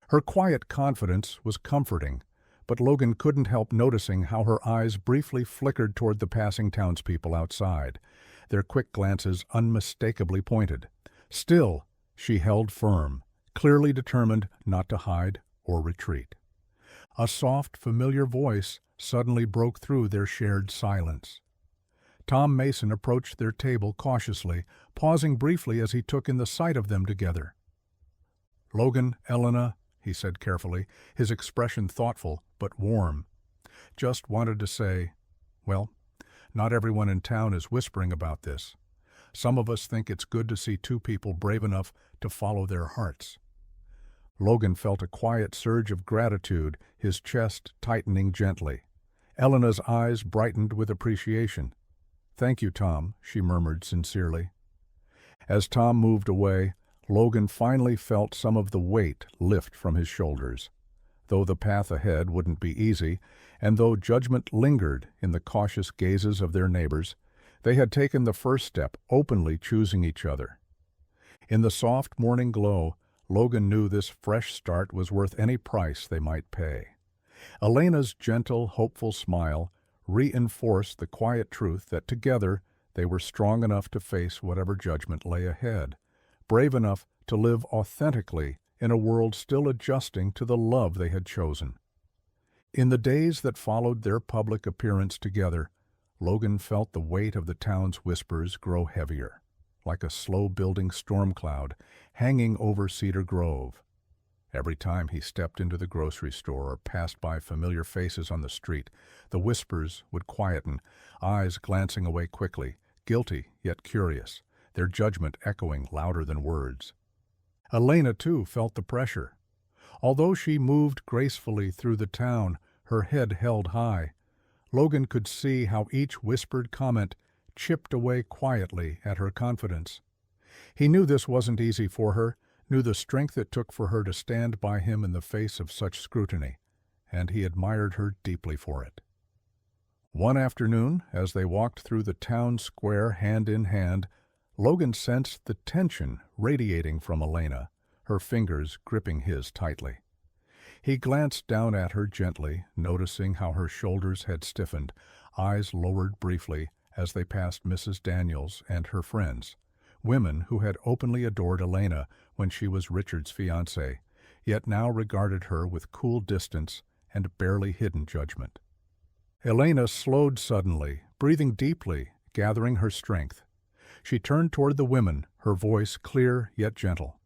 Her quiet confidence was comforting, but Logan couldn't help noticing how her eyes briefly flickered toward the passing townspeople outside, their quick glances unmistakably pointed. Still, she held firm, clearly determined not to hide or retreat. A soft, familiar voice suddenly broke through their shared silence. Tom Mason approached their table cautiously, pausing briefly as he took in the sight of them together. "Logan, Elena," he said carefully, his expression thoughtful but warm. "Just wanted to say, well, not everyone in town is whispering about this. Some of us think it's good to see 2 people brave enough to follow their hearts." Logan felt a quiet surge of gratitude, his chest tightening gently. Elena's eyes brightened with appreciation. "Thank you, Tom," she murmured sincerely. As Tom moved away, Logan finally felt some of the weight lift from his shoulders. Though the path ahead wouldn't be easy, and though judgment lingered in the cautious gazes of their neighbors, they had taken the first step, openly choosing each other. In the soft morning glow, Logan knew this fresh start was worth any price they might pay. Elena's gentle, hopeful smile reinforced the quiet truth that together they were strong enough to face whatever judgment lay ahead, brave enough to live authentically in a world still adjusting to the love they had chosen. In the days that followed their public appearance together, Logan felt the weight of the town's whispers grow heavier, like a slow-building storm cloud hanging over Cedar Grove. Every time he stepped into the grocery store or passed by familiar faces on the street, the whispers would quieten, eyes glancing away quickly, guilty yet curious, their judgment echoing louder than words. Elena, too, felt the pressure. Although she moved gracefully through the town, her head held high, Logan could see how each whispered comment chipped away quietly at her confidence. He knew this wasn't easy for her, knew the strength it took for her to stand by him in the face of such scrutiny, and he admired her deeply for it. One afternoon, as they walked through the town square hand in hand, Logan sensed the tension radiating from Elena, her fingers gripping his tightly. He glanced down at her gently, noticing how her shoulders had stiffened, eyes lowered briefly as they passed Mrs. Daniels and her friends, women who had openly adored Elena when she was Richard's fiancée, yet now regarded her with cool distance and barely hidden judgment. Elena slowed suddenly, breathing deeply, gathering her strength. She turned toward the women, her voice clear yet gentle.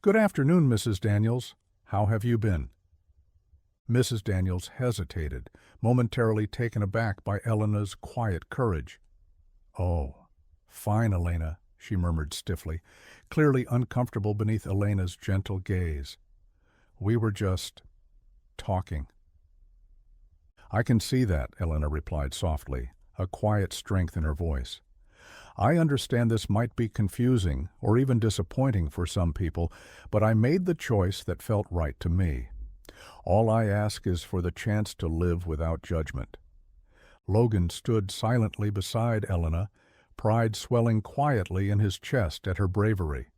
"Good afternoon, Mrs. Daniels. How have you been?" Mrs. Daniels hesitated, momentarily taken aback by Elena's quiet courage. "Oh, fine, Elena," she murmured stiffly, clearly uncomfortable beneath Elena's gentle gaze. "We were just talking." "I can see that," Elena replied softly, a quiet strength in her voice. "I understand this might be confusing or even disappointing for some people, but I made the choice that felt right to me. All I ask is for the chance to live without judgment." Logan stood silently beside Elena, pride swelling quietly in his chest at her bravery.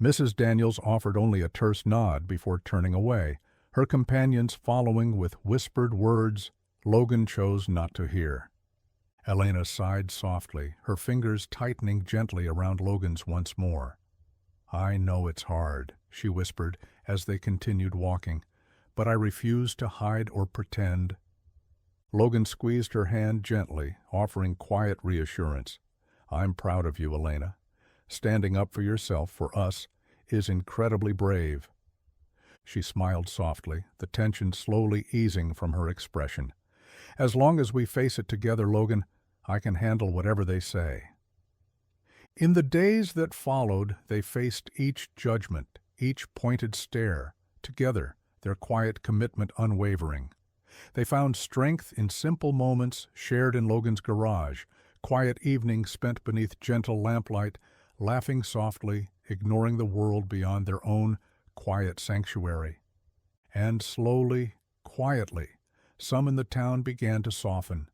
Mrs. Daniels offered only a terse nod before turning away, her companions following with whispered words Logan chose not to hear. Elena sighed softly, her fingers tightening gently around Logan's once more. "I know it's hard," she whispered as they continued walking, "but I refuse to hide or pretend." Logan squeezed her hand gently, offering quiet reassurance. "I'm proud of you, Elena. Standing up for yourself, for us, is incredibly brave." She smiled softly, the tension slowly easing from her expression. "As long as we face it together, Logan, I can handle whatever they say." In the days that followed, they faced each judgment, each pointed stare, together, their quiet commitment unwavering. They found strength in simple moments shared in Logan's garage, quiet evenings spent beneath gentle lamplight, laughing softly, ignoring the world beyond their own quiet sanctuary. And slowly, quietly, some in the town began to soften.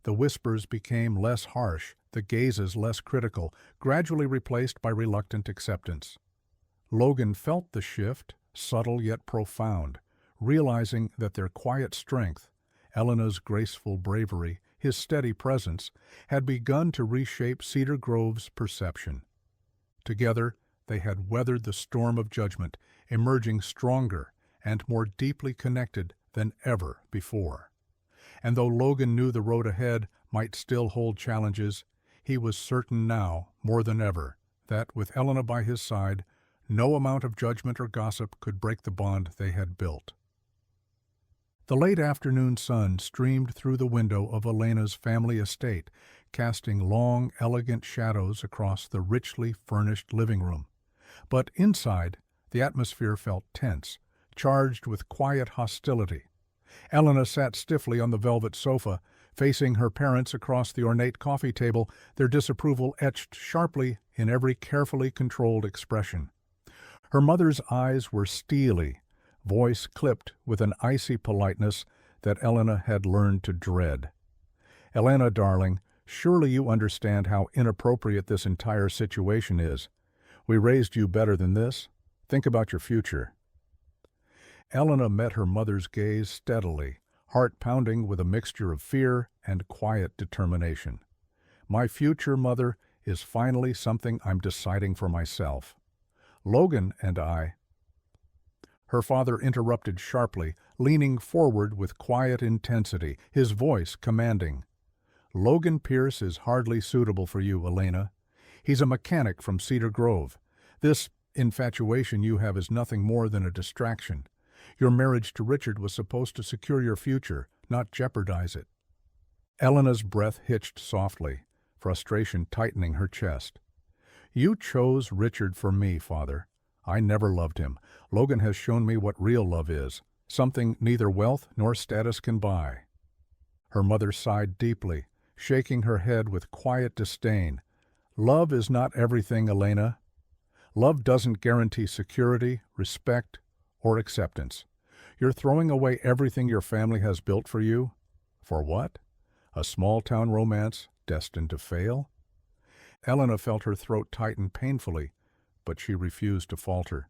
The whispers became less harsh, the gazes less critical, gradually replaced by reluctant acceptance. Logan felt the shift, subtle yet profound, realizing that their quiet strength, Elena's graceful bravery, his steady presence, had begun to reshape Cedar Grove's perception. Together, they had weathered the storm of judgment, emerging stronger and more deeply connected than ever before. And though Logan knew the road ahead might still hold challenges, he was certain now, more than ever, that with Elena by his side, no amount of judgment or gossip could break the bond they had built. The late afternoon sun streamed through the window of Elena's family estate, casting long, elegant shadows across the richly furnished living room. But inside, the atmosphere felt tense, charged with quiet hostility. Elena sat stiffly on the velvet sofa, facing her parents across the ornate coffee table, their disapproval etched sharply in every carefully controlled expression. Her mother's eyes were steely, voice clipped with an icy politeness that Elena had learned to dread. "Elena, darling, surely you understand how inappropriate this entire situation is. We raised you better than this. Think about your future." Elena met her mother's gaze steadily, heart pounding with a mixture of fear and quiet determination. My future, mother, is finally something I'm deciding for myself. Logan and I— Her father interrupted sharply, leaning forward with quiet intensity, his voice commanding. Logan Pierce is hardly suitable for you, Elena. He's a mechanic from Cedar Grove. This infatuation you have is nothing more than a distraction. Your marriage to Richard was supposed to secure your future, not jeopardize it. Elena's breath hitched softly, frustration tightening her chest. You chose Richard for me, Father. I never loved him. Logan has shown me what real love is, something neither wealth nor status can buy. Her mother sighed deeply, shaking her head with quiet disdain. Love is not everything, Elena. Love doesn't guarantee security, respect, or acceptance. You're throwing away everything your family has built for you? For what? A small-town romance destined to fail? Elena felt her throat tighten painfully, but she refused to falter.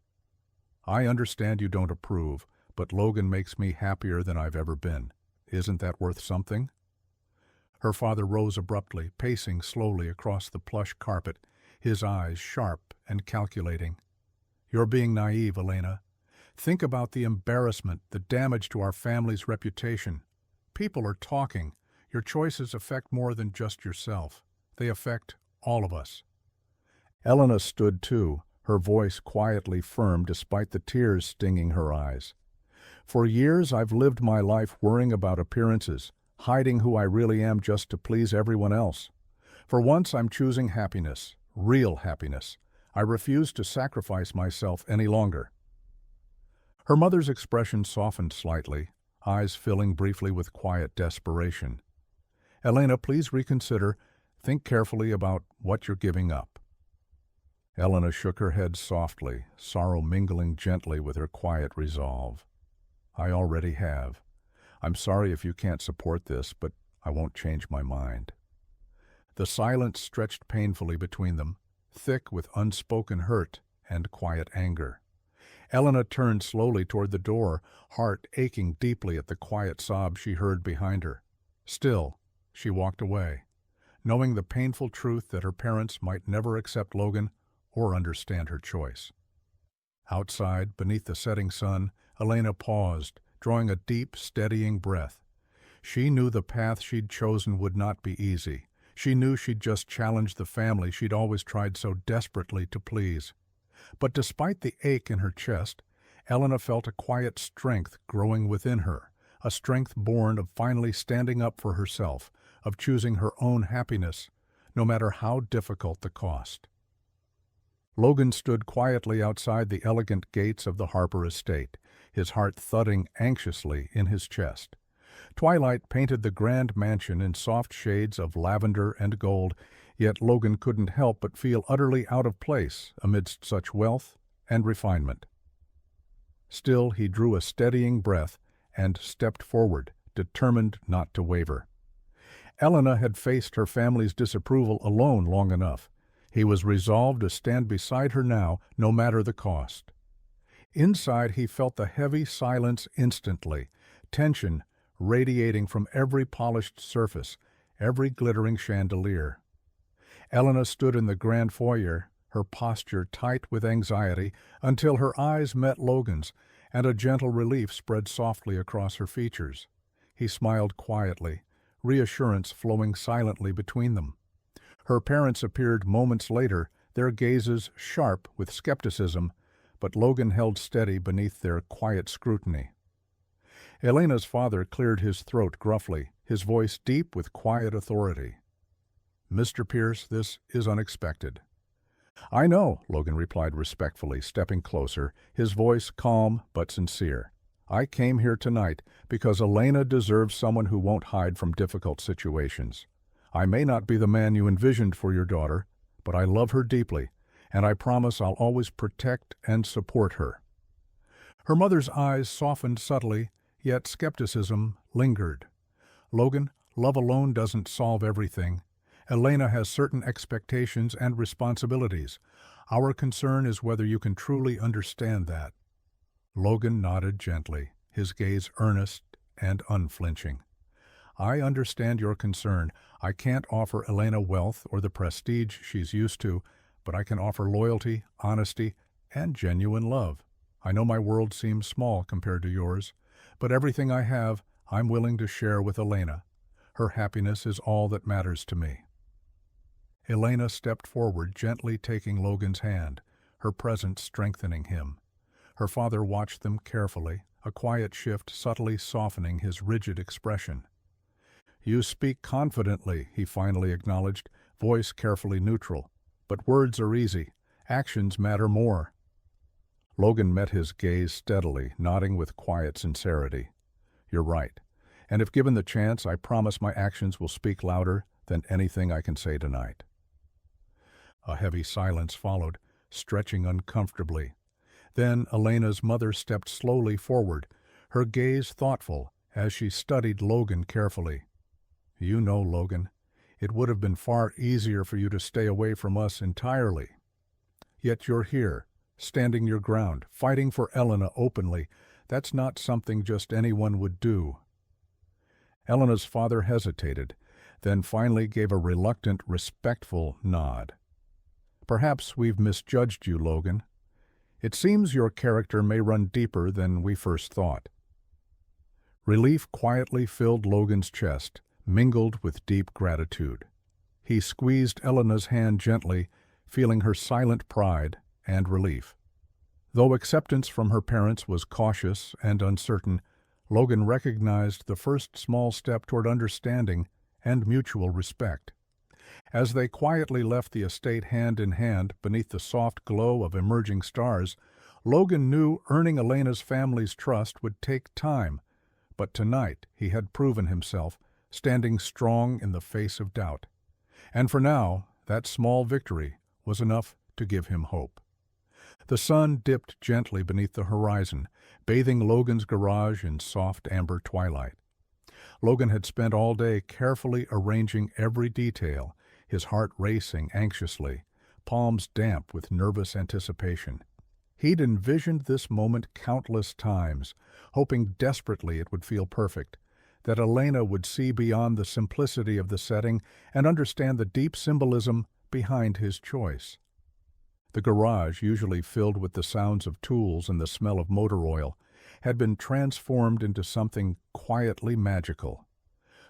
I understand you don't approve, but Logan makes me happier than I've ever been. Isn't that worth something? Her father rose abruptly, pacing slowly across the plush carpet, his eyes sharp and calculating. You're being naive, Elena. Think about the embarrassment, the damage to our family's reputation. People are talking. Your choices affect more than just yourself. They affect all of us. Elena stood too, her voice quietly firm despite the tears stinging her eyes. For years I've lived my life worrying about appearances, hiding who I really am just to please everyone else. For once I'm choosing happiness, real happiness. I refuse to sacrifice myself any longer. Her mother's expression softened slightly, eyes filling briefly with quiet desperation. Elena, please reconsider. Think carefully about what you're giving up. Elena shook her head softly, sorrow mingling gently with her quiet resolve. I already have. I'm sorry if you can't support this, but I won't change my mind. The silence stretched painfully between them, thick with unspoken hurt and quiet anger. Elena turned slowly toward the door, heart aching deeply at the quiet sob she heard behind her. Still, she walked away, knowing the painful truth that her parents might never accept Logan or understand her choice. Outside, beneath the setting sun, Elena paused, drawing a deep, steadying breath. She knew the path she'd chosen would not be easy. She knew she'd just challenged the family she'd always tried so desperately to please. But despite the ache in her chest, Elena felt a quiet strength growing within her, a strength born of finally standing up for herself, of choosing her own happiness, no matter how difficult the cost. Logan stood quietly outside the elegant gates of the Harper estate, his heart thudding anxiously in his chest. Twilight painted the grand mansion in soft shades of lavender and gold, yet Logan couldn't help but feel utterly out of place amidst such wealth and refinement. Still, he drew a steadying breath and stepped forward, determined not to waver. Elena had faced her family's disapproval alone long enough. He was resolved to stand beside her now, no matter the cost. Inside, he felt the heavy silence instantly, tension radiating from every polished surface, every glittering chandelier. Elena stood in the grand foyer, her posture tight with anxiety, until her eyes met Logan's, and a gentle relief spread softly across her features. He smiled quietly, reassurance flowing silently between them. Her parents appeared moments later, their gazes sharp with skepticism, but Logan held steady beneath their quiet scrutiny. Elena's father cleared his throat gruffly, his voice deep with quiet authority. Mr. Pierce, this is unexpected. I know, Logan replied respectfully, stepping closer, his voice calm but sincere. I came here tonight because Elena deserves someone who won't hide from difficult situations. I may not be the man you envisioned for your daughter, but I love her deeply, and I promise I'll always protect and support her. Her mother's eyes softened subtly, yet skepticism lingered. Logan, love alone doesn't solve everything. Elena has certain expectations and responsibilities. Our concern is whether you can truly understand that. Logan nodded gently, his gaze earnest and unflinching. I understand your concern. I can't offer Elena wealth or the prestige she's used to, but I can offer loyalty, honesty, and genuine love. I know my world seems small compared to yours, but everything I have, I'm willing to share with Elena. Her happiness is all that matters to me. Elena stepped forward, gently taking Logan's hand, her presence strengthening him. Her father watched them carefully, a quiet shift subtly softening his rigid expression. You speak confidently, he finally acknowledged, voice carefully neutral. But words are easy. Actions matter more. Logan met his gaze steadily, nodding with quiet sincerity. You're right. And if given the chance, I promise my actions will speak louder than anything I can say tonight. A heavy silence followed, stretching uncomfortably. Then Elena's mother stepped slowly forward, her gaze thoughtful as she studied Logan carefully. You know, Logan, it would have been far easier for you to stay away from us entirely. Yet you're here, standing your ground, fighting for Elena openly. That's not something just anyone would do. Elena's father hesitated, then finally gave a reluctant, respectful nod. Perhaps we've misjudged you, Logan. It seems your character may run deeper than we first thought. Relief quietly filled Logan's chest, mingled with deep gratitude. He squeezed Elena's hand gently, feeling her silent pride and relief. Though acceptance from her parents was cautious and uncertain, Logan recognized the first small step toward understanding and mutual respect. As they quietly left the estate hand in hand beneath the soft glow of emerging stars, Logan knew earning Elena's family's trust would take time, but tonight he had proven himself, standing strong in the face of doubt. And for now, that small victory was enough to give him hope. The sun dipped gently beneath the horizon, bathing Logan's garage in soft amber twilight. Logan had spent all day carefully arranging every detail, his heart racing anxiously, palms damp with nervous anticipation. He'd envisioned this moment countless times, hoping desperately it would feel perfect, that Elena would see beyond the simplicity of the setting and understand the deep symbolism behind his choice. The garage, usually filled with the sounds of tools and the smell of motor oil, had been transformed into something quietly magical.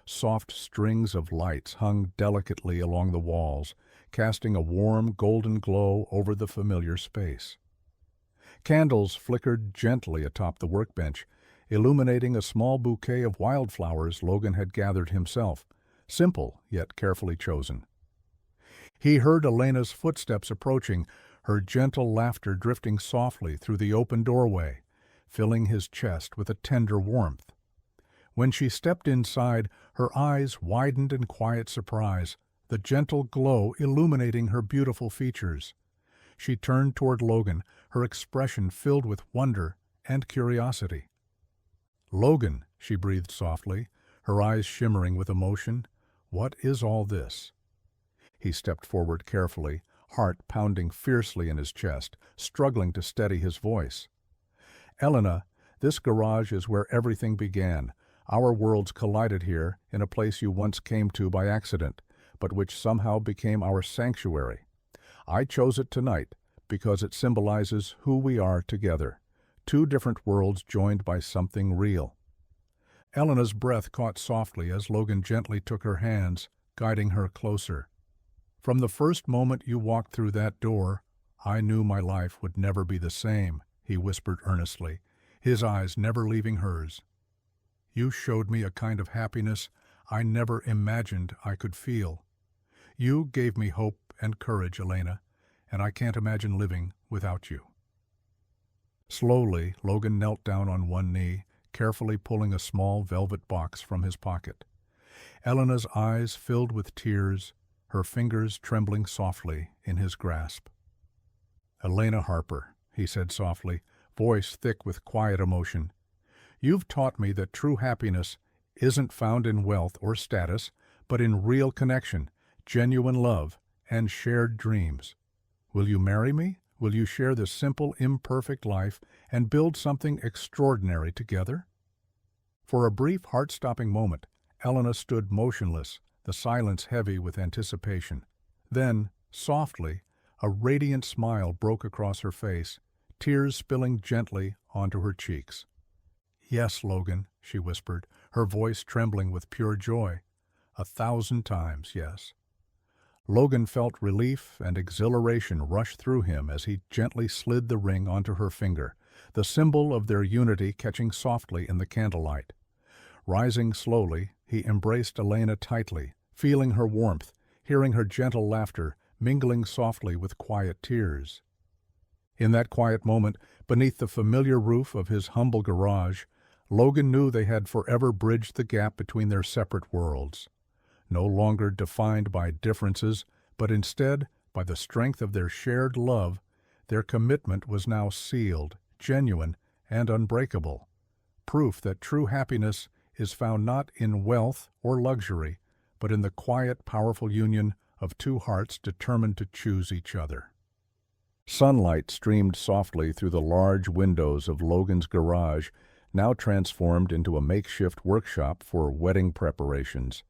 Soft strings of lights hung delicately along the walls, casting a warm golden glow over the familiar space. Candles flickered gently atop the workbench, illuminating a small bouquet of wildflowers Logan had gathered himself, simple yet carefully chosen. He heard Elena's footsteps approaching, her gentle laughter drifting softly through the open doorway, filling his chest with a tender warmth. When she stepped inside, her eyes widened in quiet surprise, the gentle glow illuminating her beautiful features. She turned toward Logan, her expression filled with wonder and curiosity. "Logan," she breathed softly, her eyes shimmering with emotion, "what is all this?" He stepped forward carefully, heart pounding fiercely in his chest, struggling to steady his voice. "Elena, this garage is where everything began. Our worlds collided here, in a place you once came to by accident, but which somehow became our sanctuary. I chose it tonight because it symbolizes who we are together, two different worlds joined by something real." Elena's breath caught softly as Logan gently took her hands, guiding her closer. "From the first moment you walked through that door, I knew my life would never be the same," he whispered earnestly, his eyes never leaving hers. "You showed me a kind of happiness I never imagined I could feel. You gave me hope and courage, Elena, and I can't imagine living without you." Slowly, Logan knelt down on one knee, carefully pulling a small velvet box from his pocket. Elena's eyes filled with tears, her fingers trembling softly in his grasp. "Elena Harper," he said softly, voice thick with quiet emotion, "you've taught me that true happiness isn't found in wealth or status, but in real connection, genuine love, and shared dreams. Will you marry me, Will you share this simple, imperfect life and build something extraordinary together? For a brief, heart-stopping moment, Elena stood motionless, the silence heavy with anticipation. Then, softly, a radiant smile broke across her face, tears spilling gently onto her cheeks. "Yes, Logan," she whispered, her voice trembling with pure joy. 1,000 times, yes. Logan felt relief and exhilaration rush through him as he gently slid the ring onto her finger, the symbol of their unity catching softly in the candlelight. Rising slowly, he embraced Elena tightly, feeling her warmth, hearing her gentle laughter, mingling softly with quiet tears. In that quiet moment, beneath the familiar roof of his humble garage, Logan knew they had forever bridged the gap between their separate worlds. No longer defined by differences, but instead by the strength of their shared love, their commitment was now sealed, genuine, and unbreakable. Proof that true happiness is found not in wealth or luxury, but in the quiet, powerful union of two hearts determined to choose each other. Sunlight streamed softly through the large windows of Logan's garage, now transformed into a makeshift workshop for wedding preparations.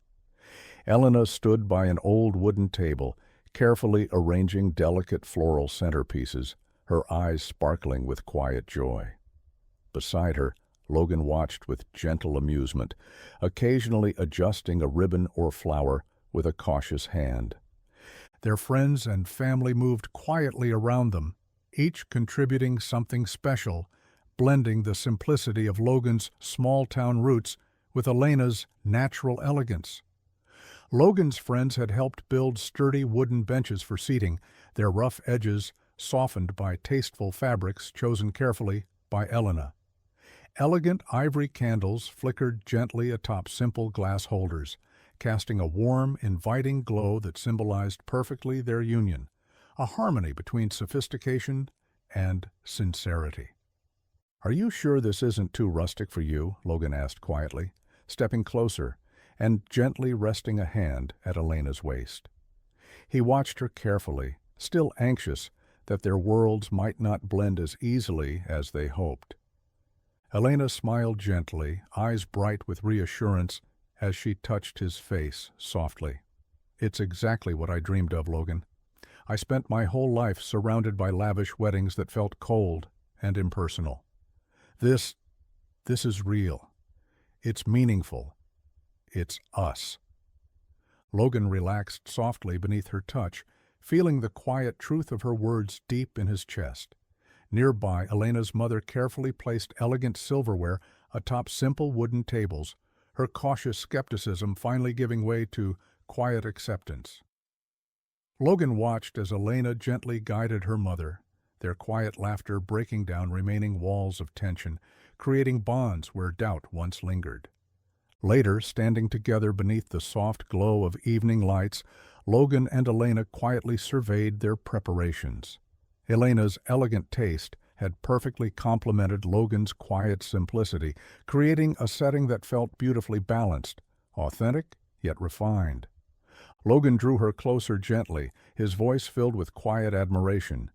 Elena stood by an old wooden table, carefully arranging delicate floral centerpieces, her eyes sparkling with quiet joy. Beside her, Logan watched with gentle amusement, occasionally adjusting a ribbon or flower with a cautious hand. Their friends and family moved quietly around them, each contributing something special, blending the simplicity of Logan's small-town roots with Elena's natural elegance. Logan's friends had helped build sturdy wooden benches for seating, their rough edges softened by tasteful fabrics chosen carefully by Elena. Elegant ivory candles flickered gently atop simple glass holders, casting a warm, inviting glow that symbolized perfectly their union, a harmony between sophistication and sincerity. "Are you sure this isn't too rustic for you?" Logan asked quietly, stepping closer and gently resting a hand at Elena's waist. He watched her carefully, still anxious that their worlds might not blend as easily as they hoped. Elena smiled gently, eyes bright with reassurance, as she touched his face softly. "It's exactly what I dreamed of, Logan. I spent my whole life surrounded by lavish weddings that felt cold and impersonal. This is real. It's meaningful. It's us." Logan relaxed softly beneath her touch, feeling the quiet truth of her words deep in his chest. Nearby, Elena's mother carefully placed elegant silverware atop simple wooden tables, her cautious skepticism finally giving way to quiet acceptance. Logan watched as Elena gently guided her mother, their quiet laughter breaking down remaining walls of tension, creating bonds where doubt once lingered. Later, standing together beneath the soft glow of evening lights, Logan and Elena quietly surveyed their preparations. Elena's elegant taste had perfectly complemented Logan's quiet simplicity, creating a setting that felt beautifully balanced, authentic yet refined. Logan drew her closer gently, his voice filled with quiet admiration.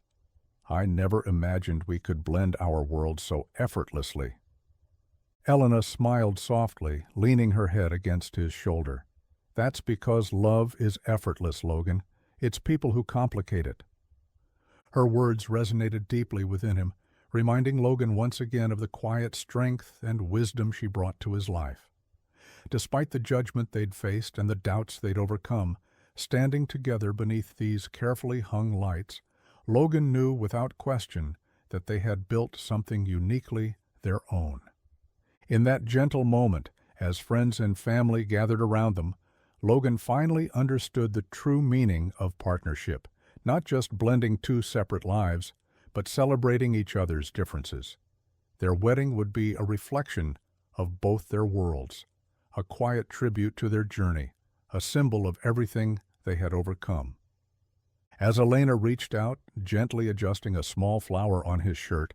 "I never imagined we could blend our worlds so effortlessly." Elena smiled softly, leaning her head against his shoulder. "That's because love is effortless, Logan. It's people who complicate it." Her words resonated deeply within him, reminding Logan once again of the quiet strength and wisdom she brought to his life. Despite the judgment they'd faced and the doubts they'd overcome, standing together beneath these carefully hung lights, Logan knew without question that they had built something uniquely their own. In that gentle moment, as friends and family gathered around them, Logan finally understood the true meaning of partnership, not just blending two separate lives, but celebrating each other's differences. Their wedding would be a reflection of both their worlds, a quiet tribute to their journey, a symbol of everything they had overcome. As Elena reached out, gently adjusting a small flower on his shirt,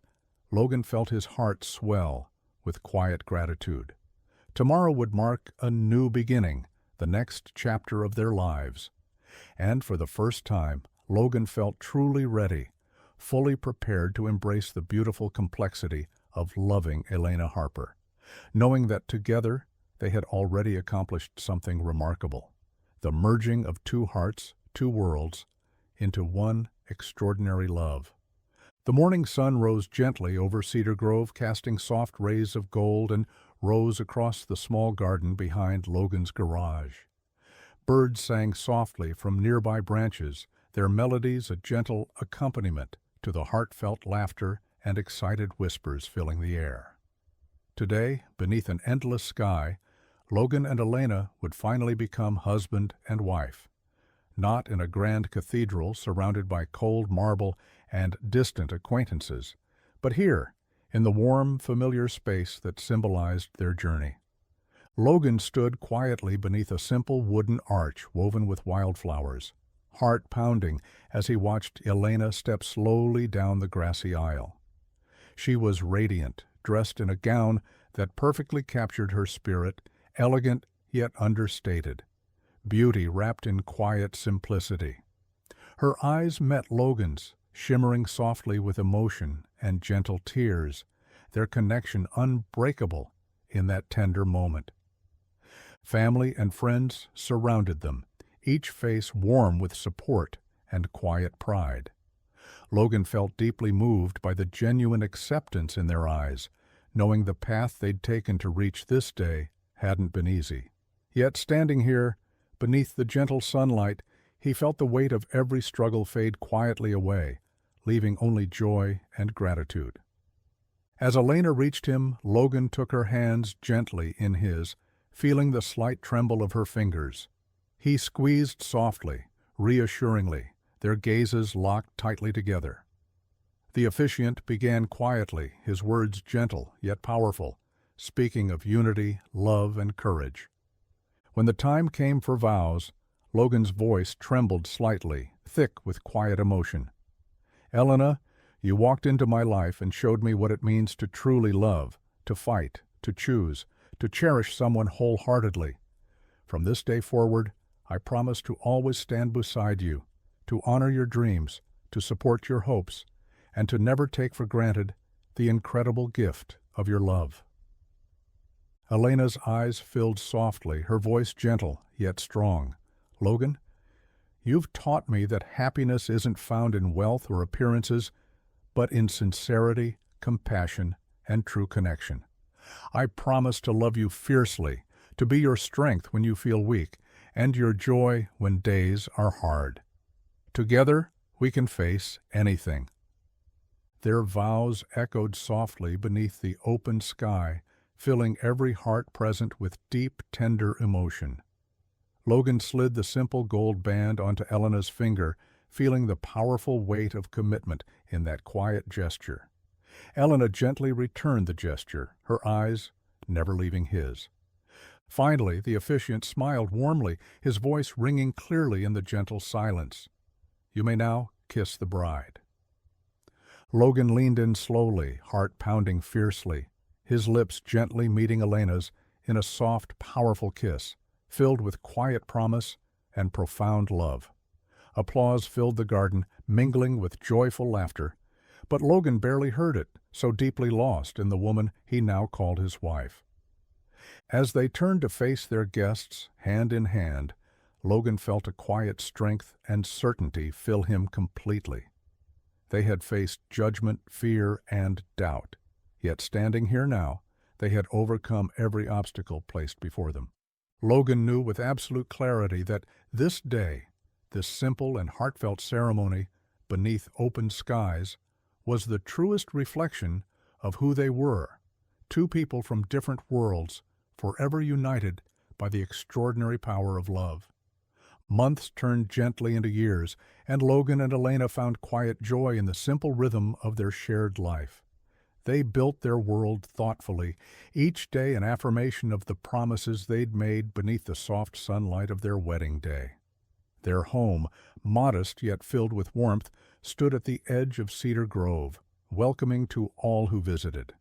Logan felt his heart swell with quiet gratitude. Tomorrow would mark a new beginning, the next chapter of their lives. And for the first time, Logan felt truly ready, fully prepared to embrace the beautiful complexity of loving Elena Harper, knowing that together they had already accomplished something remarkable, the merging of two hearts, two worlds, into one extraordinary love. The morning sun rose gently over Cedar Grove, casting soft rays of gold and rose across the small garden behind Logan's garage. Birds sang softly from nearby branches, their melodies a gentle accompaniment to the heartfelt laughter and excited whispers filling the air. Today, beneath an endless sky, Logan and Elena would finally become husband and wife, not in a grand cathedral surrounded by cold marble and distant acquaintances, but here, in the warm, familiar space that symbolized their journey. Logan stood quietly beneath a simple wooden arch woven with wildflowers, heart pounding as he watched Elena step slowly down the grassy aisle. She was radiant, dressed in a gown that perfectly captured her spirit, elegant yet understated, beauty wrapped in quiet simplicity. Her eyes met Logan's, shimmering softly with emotion and gentle tears, their connection unbreakable in that tender moment. Family and friends surrounded them, each face warm with support and quiet pride. Logan felt deeply moved by the genuine acceptance in their eyes, knowing the path they'd taken to reach this day hadn't been easy. Yet standing here, beneath the gentle sunlight, he felt the weight of every struggle fade quietly away, leaving only joy and gratitude. As Elena reached him, Logan took her hands gently in his, feeling the slight tremble of her fingers. He squeezed softly, reassuringly, their gazes locked tightly together. The officiant began quietly, his words gentle yet powerful, speaking of unity, love, and courage. When the time came for vows, Logan's voice trembled slightly, thick with quiet emotion. "Elena, you walked into my life and showed me what it means to truly love, to fight, to choose, to cherish someone wholeheartedly. From this day forward, I promise to always stand beside you, to honor your dreams, to support your hopes, and to never take for granted the incredible gift of your love." Elena's eyes filled softly, her voice gentle yet strong. "Logan, you've taught me that happiness isn't found in wealth or appearances, but in sincerity, compassion, and true connection. I promise to love you fiercely, to be your strength when you feel weak, and your joy when days are hard. Together, we can face anything." Their vows echoed softly beneath the open sky, filling every heart present with deep, tender emotion. Logan slid the simple gold band onto Elena's finger, feeling the powerful weight of commitment in that quiet gesture. Elena gently returned the gesture, her eyes never leaving his. Finally, the officiant smiled warmly, his voice ringing clearly in the gentle silence. "You may now kiss the bride." Logan leaned in slowly, heart pounding fiercely, his lips gently meeting Elena's in a soft, powerful kiss, filled with quiet promise and profound love. Applause filled the garden, mingling with joyful laughter, but Logan barely heard it, so deeply lost in the woman he now called his wife. As they turned to face their guests, hand in hand, Logan felt a quiet strength and certainty fill him completely. They had faced judgment, fear, and doubt, yet standing here now, they had overcome every obstacle placed before them. Logan knew with absolute clarity that this day, this simple and heartfelt ceremony beneath open skies, was the truest reflection of who they were, two people from different worlds, forever united by the extraordinary power of love. Months turned gently into years, and Logan and Elena found quiet joy in the simple rhythm of their shared life. They built their world thoughtfully, each day an affirmation of the promises they'd made beneath the soft sunlight of their wedding day. Their home, modest yet filled with warmth, stood at the edge of Cedar Grove, welcoming to all who visited.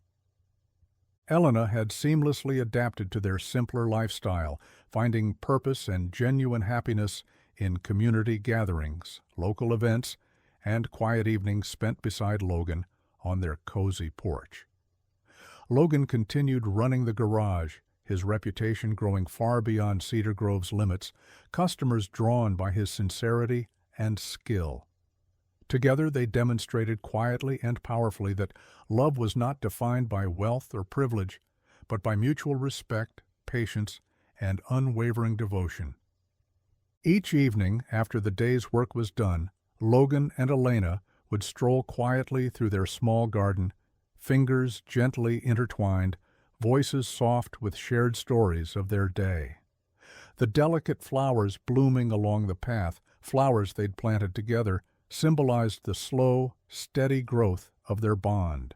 Elena had seamlessly adapted to their simpler lifestyle, finding purpose and genuine happiness in community gatherings, local events, and quiet evenings spent beside Logan on their cozy porch. Logan continued running the garage, his reputation growing far beyond Cedar Grove's limits, customers drawn by his sincerity and skill. Together they demonstrated quietly and powerfully that love was not defined by wealth or privilege, but by mutual respect, patience, and unwavering devotion. Each evening, after the day's work was done, Logan and Elena would stroll quietly through their small garden, fingers gently intertwined, voices soft with shared stories of their day. The delicate flowers blooming along the path, flowers they'd planted together, symbolized the slow, steady growth of their bond.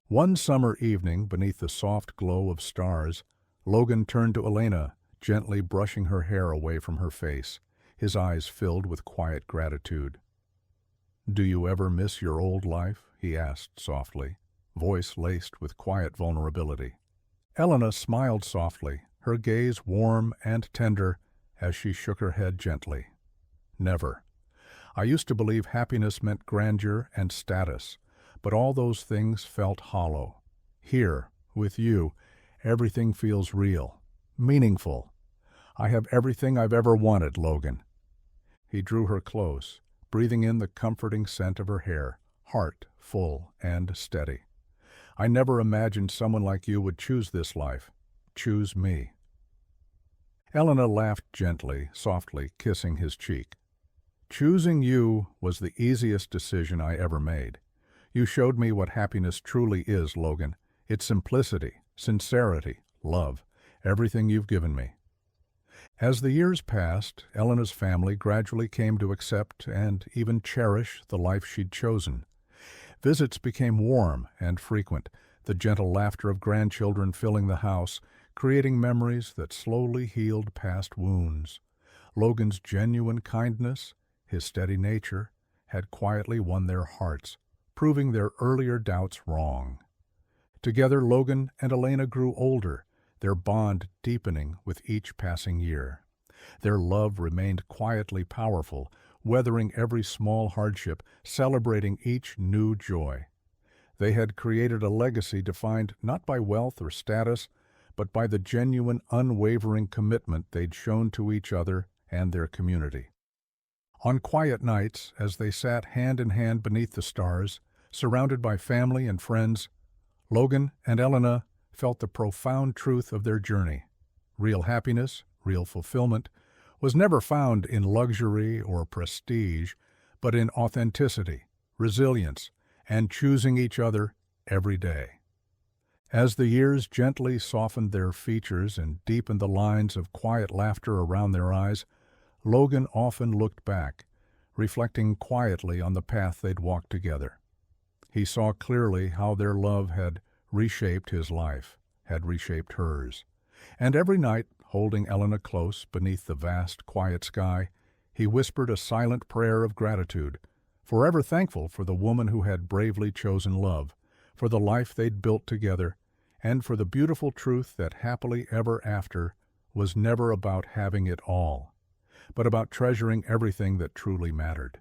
One summer evening, beneath the soft glow of stars, Logan turned to Elena, gently brushing her hair away from her face, his eyes filled with quiet gratitude. "Do you ever miss your old life?" he asked softly, voice laced with quiet vulnerability. Elena smiled softly, her gaze warm and tender as she shook her head gently. "Never. I used to believe happiness meant grandeur and status, but all those things felt hollow. Here, with you, everything feels real, meaningful. I have everything I've ever wanted, Logan." He drew her close, breathing in the comforting scent of her hair, heart full and steady. "I never imagined someone like you would choose this life. Choose me." Elena laughed gently, softly, kissing his cheek. "Choosing you was the easiest decision I ever made. You showed me what happiness truly is, Logan. It's simplicity, sincerity, love, everything you've given me." As the years passed, Elena's family gradually came to accept and even cherish the life she'd chosen. Visits became warm and frequent, the gentle laughter of grandchildren filling the house, creating memories that slowly healed past wounds. Logan's genuine kindness, his steady nature, had quietly won their hearts, proving their earlier doubts wrong. Together, Logan and Elena grew older, their bond deepening with each passing year. Their love remained quietly powerful, weathering every small hardship, celebrating each new joy. They had created a legacy defined not by wealth or status, but by the genuine, unwavering commitment they'd shown to each other and their community. On quiet nights, as they sat hand in hand beneath the stars, surrounded by family and friends, Logan and Elena felt the profound truth of their journey. Real happiness, real fulfillment, was never found in luxury or prestige, but in authenticity, resilience, and choosing each other every day. As the years gently softened their features and deepened the lines of quiet laughter around their eyes, Logan often looked back, reflecting quietly on the path they'd walked together. He saw clearly how their love had reshaped his life, had reshaped hers. And every night, holding Elena close beneath the vast, quiet sky, he whispered a silent prayer of gratitude, forever thankful for the woman who had bravely chosen love, for the life they'd built together, and for the beautiful truth that happily ever after was never about having it all, but about treasuring everything that truly mattered.